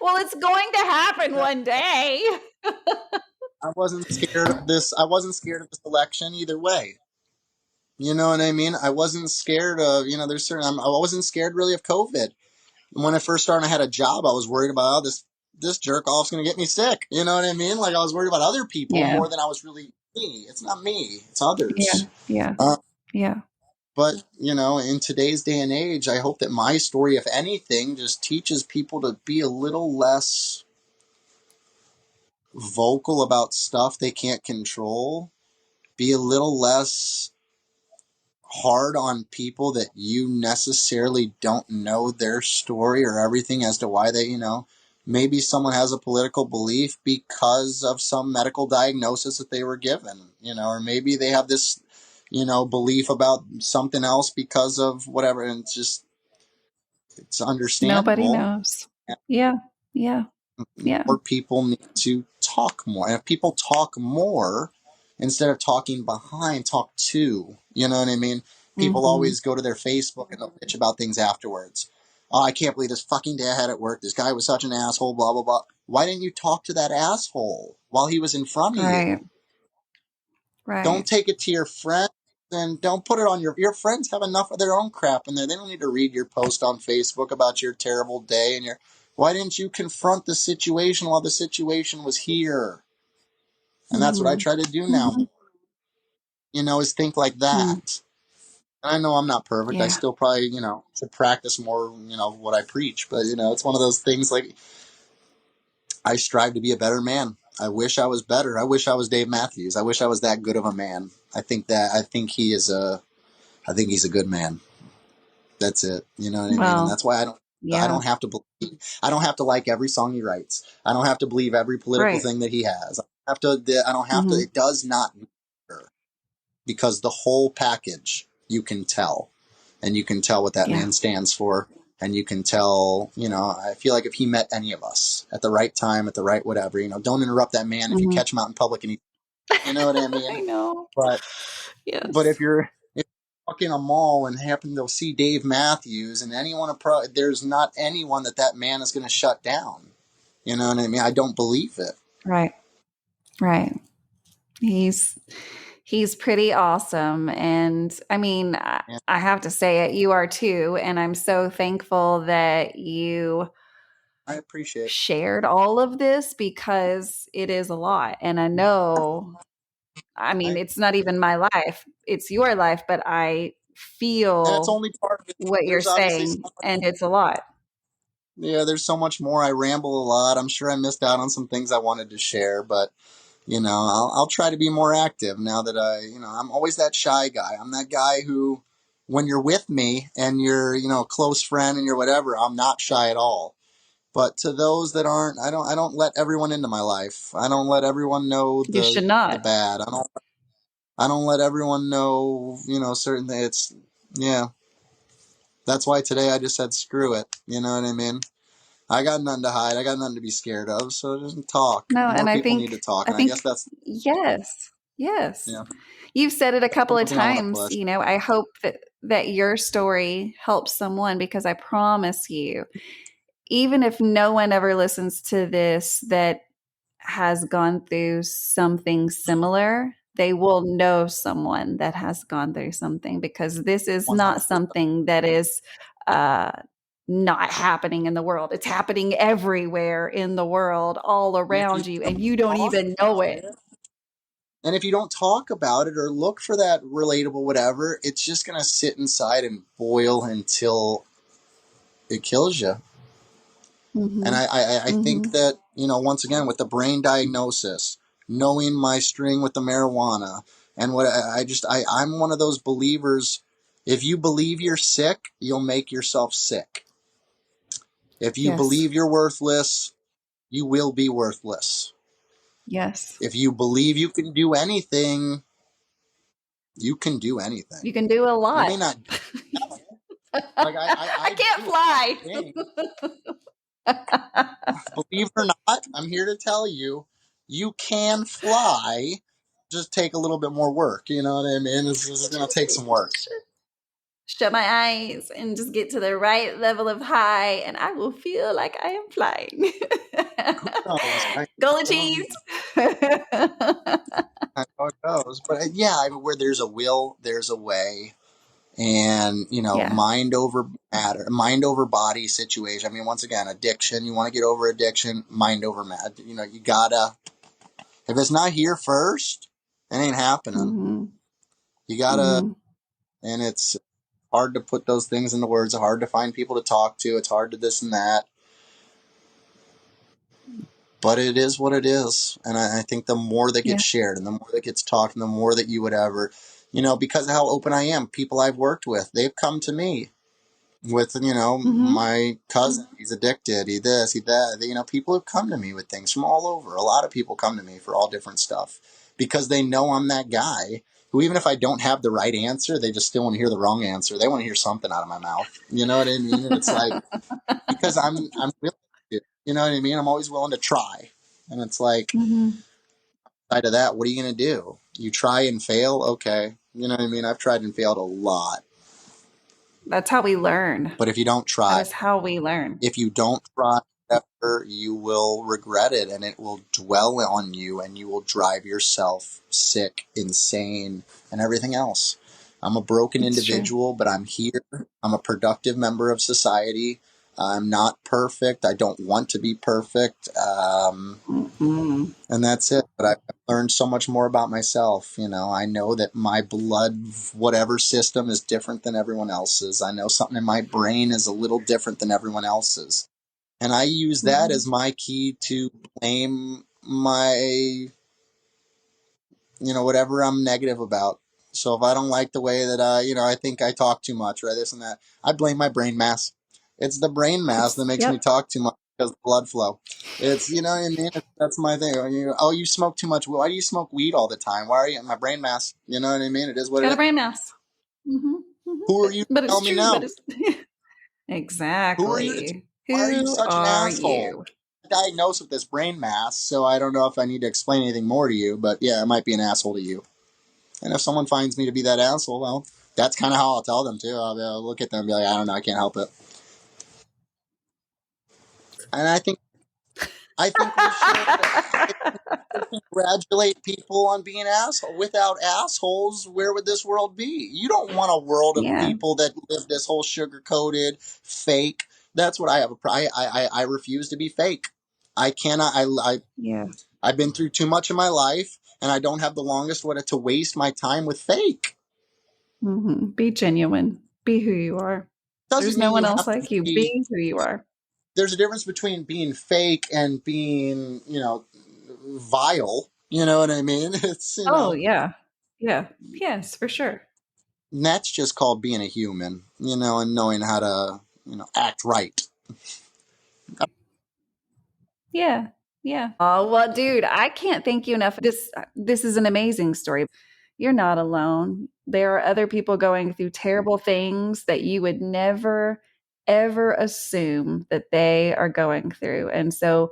Well, it's going to happen Uh, one day. I wasn't scared of this. I wasn't scared of this election either way. You know what I mean? I wasn't scared of, there's certain, I wasn't scared really of COVID. When I first started, I had a job. I was worried about, oh, this jerk off's going to get me sick. You know what I mean? Like I was worried about other people Yeah. more than I was really me. It's not me. It's Yeah. others. Yeah. Uh, Yeah. but, in today's day and age, I hope that my story, if anything, just teaches people to be a little less vocal about stuff they can't control. Be a little less hard on people that you necessarily don't know their story or everything as to why they, maybe someone has a political belief because of some medical diagnosis that they were given, or maybe they have this, belief about something else because of whatever. And it's Nobody understandable. knows. Yeah. Yeah. Yeah. More people need to talk more. And if people talk more, instead of talking behind, talk to. You know what I mean? People Hmm. always go to their Facebook and they'll bitch about things afterwards. Oh, I can't believe this fucking day I had at work. This guy was such an asshole, blah, blah, blah. Why didn't you talk to that asshole while he was in front of you? Right. Don't Right. take it to your friends and don't put it on your friends have enough of their own crap in there. They don't need to read your post on Facebook about your terrible day and your Why didn't you confront the situation while the situation was here? And that's what I try to do now, is think like that. And I know I'm not perfect. I Yeah. still probably, should practice more, what I preach. But, it's one of those things like I strive to be a better man. I wish I was better. I wish I was Dave Matthews. I wish I was that good of a man. I think he's a good man. That's it. You know what I mean? And Well, that's why I yeah. don't have to believe, I don't have to like every song he writes. I don't have to believe every political Right. thing that he has. I don't have to, it does not matter, because the whole package, you can tell, and you can tell what that Yeah. man stands for. And you can tell, I feel like if he met any of us at the right time, at the right whatever, don't interrupt that man if you catch him out in public and you know what I mean? I know. But Yes. if you're walking a mall and happen to see Dave Matthews and anyone, there's not anyone that man is going to shut down. You know what I mean? I don't believe it. Right. Right. He's pretty awesome. And I mean, And I have to say it, you are too. And I'm so thankful that you I appreciate it. shared all of this, because it is a lot. And I know, I mean, it's not even my life, it's your life, but I And it's feel only part of it. what you're There's obviously saying, and it's a lot. there's so much more. I ramble a lot. I'm sure I missed out on some things I wanted to share, but I'll try to be more active now that I'm always that shy guy. I'm that guy who, when you're with me and you're, a close friend and you're whatever, I'm not shy at all. But to those that aren't, I don't let everyone into my life. I don't let everyone know You should the not. bad. I don't let everyone know, certain things. Yeah. That's why today I just said, screw it. You know what I mean? I got nothing to hide. I got nothing to be scared of. So just talk. No, More and people need to talk. I And I guess think that's, yes. Yes. yeah, You've said it a couple of something I want to times, push. I hope that your story helps someone, because I promise you, even if no one ever listens to this that has gone through something similar, they will know someone that has gone through something, because this is not 100%. something that is uh, not happening in the world. It's happening everywhere in the world, all And if you around you, and don't you don't talk even know about it. it, and if you don't talk about it or look for that relatable whatever, it's just going to sit inside and boil until it kills you. And Mm-hmm. I Mm-hmm. think that, once again, with the brain diagnosis, knowing my string with the marijuana, and what I'm one of those believers. If you believe you're sick, you'll make yourself sick. If you Yes. believe you're worthless, you will be worthless. Yes. If you believe you can do anything, you can do anything. You can do a You lot. may not, like I I can't do a lot fly. of things. Believe it or not, I'm here to tell you, you can fly. Just take a little bit more work. You know what I mean? It's going to take some work. Shut my eyes and just get to the right level of high, and I will feel like I am flying. Who knows? Gola I don't cheese. know how it goes. But yeah, I mean, where there's a will, there's a way. And, Yeah. mind over matter, mind over body situation. I mean, once again, addiction, you want to get over addiction, mind over matter. You gotta, if it's not here first, it ain't happening. Mm-hmm. You gotta, Mm-hmm. and it's hard to put those things into words. It's hard to find people to talk to. It's hard to this and that. But it is what it is. And I think the more that Yeah. gets shared and the more that gets talked and the more that you would ever, because of how open I am, people I've worked with, they've come to me with, Mm-hmm. my cousin, he's addicted, he this, he that. People have come to me with things from all over. A lot of people come to me for all different stuff because they know I'm that guy who, even if I don't have the right answer, they just still want to hear the wrong answer. They want to hear something out of my mouth. You know what I mean? And it's like, because I'm willing to, you know what I mean? I'm always willing to try. And it's like, Mm-hmm. side of that, what are you going to do? You try and fail? Okay. You know what I mean? I've tried and failed a lot. That's how we learn. But if you don't That try, is how we learn. if you don't try ever, you will regret it and it will dwell on you and you will drive yourself sick, insane, and everything else. I'm a broken It's true. individual, but I'm here. I'm a productive member of society. I'm not perfect. I don't want to be perfect. And that's it. But I've learned so much more about myself. I know that my blood, whatever system, is different than everyone else's. I know something in my brain is a little different than everyone else's. And I use that as my key to blame my, whatever I'm negative about. So if I don't like the way that I think I talk too much or this and that, I blame my brain mass. It's the brain mass that makes me talk too much because of blood flow. It's, what I mean? That's my thing. You smoke too much. Why do you smoke weed all the time? Why are you my brain mass? You know what I mean? It is what it is. Brain mass. Who are you to tell me no? Exactly. Who are you? Why are you such an asshole? Diagnosed with this brain mass, so I don't know if I need to explain anything more to you, but yeah, I might be an asshole to you. And if someone finds me to be that asshole, well, that's kind of how I'll tell them too. I'll look at them and be like, I don't know, I can't help it. And I think we should congratulate people on being assholes. Without assholes, where would this world be? You don't want a world of people that live this whole sugar-coated, fake. That's what I have. I refuse to be fake. I cannot. I've been through too much in my life, and I don't have the longest way to waste my time with fake. Be genuine. Be who you are. There's no one else like you. Be who you are. There's a difference between being fake and being, vile. You know what I mean? It's, Yes, for sure. And that's just called being a human, and knowing how to, act right. Yeah. Oh, well, dude, I can't thank you enough. This is an amazing story. You're not alone. There are other people going through terrible things that you would never, ever assume that they are going through. And so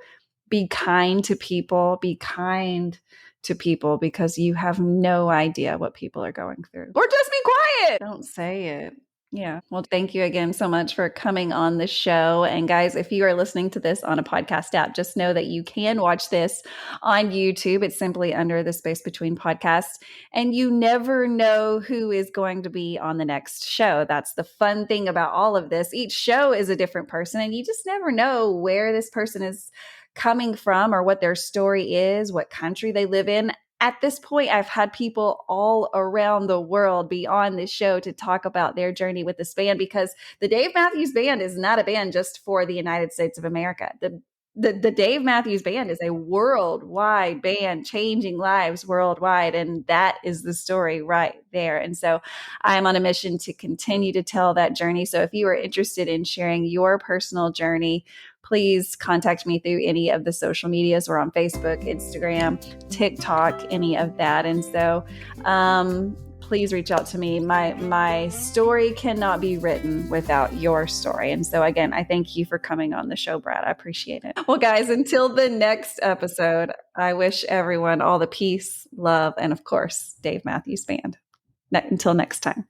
be kind to people. Be kind to people because you have no idea what people are going through. Or just be quiet. Don't say it. Yeah. Well, thank you again so much for coming on the show. And guys, if you are listening to this on a podcast app, just know that you can watch this on YouTube. It's simply under the space between podcasts. And you never know who is going to be on the next show. That's the fun thing about all of this. Each show is a different person, and you just never know where this person is coming from or what their story is, what country they live in. At this point, I've had people all around the world be on this show to talk about their journey with this band, because the Dave Matthews Band is not a band just for the United States of America. The Dave Matthews Band is a worldwide band, changing lives worldwide. And that is the story right there. And so I'm on a mission to continue to tell that journey. So if you are interested in sharing your personal journey, please contact me through any of the social medias. We're on Facebook, Instagram, TikTok, any of that. And so please reach out to me. My story cannot be written without your story. And so again, I thank you for coming on the show, Brad. I appreciate it. Well, guys, until the next episode, I wish everyone all the peace, love, and of course, Dave Matthews Band. Until next time.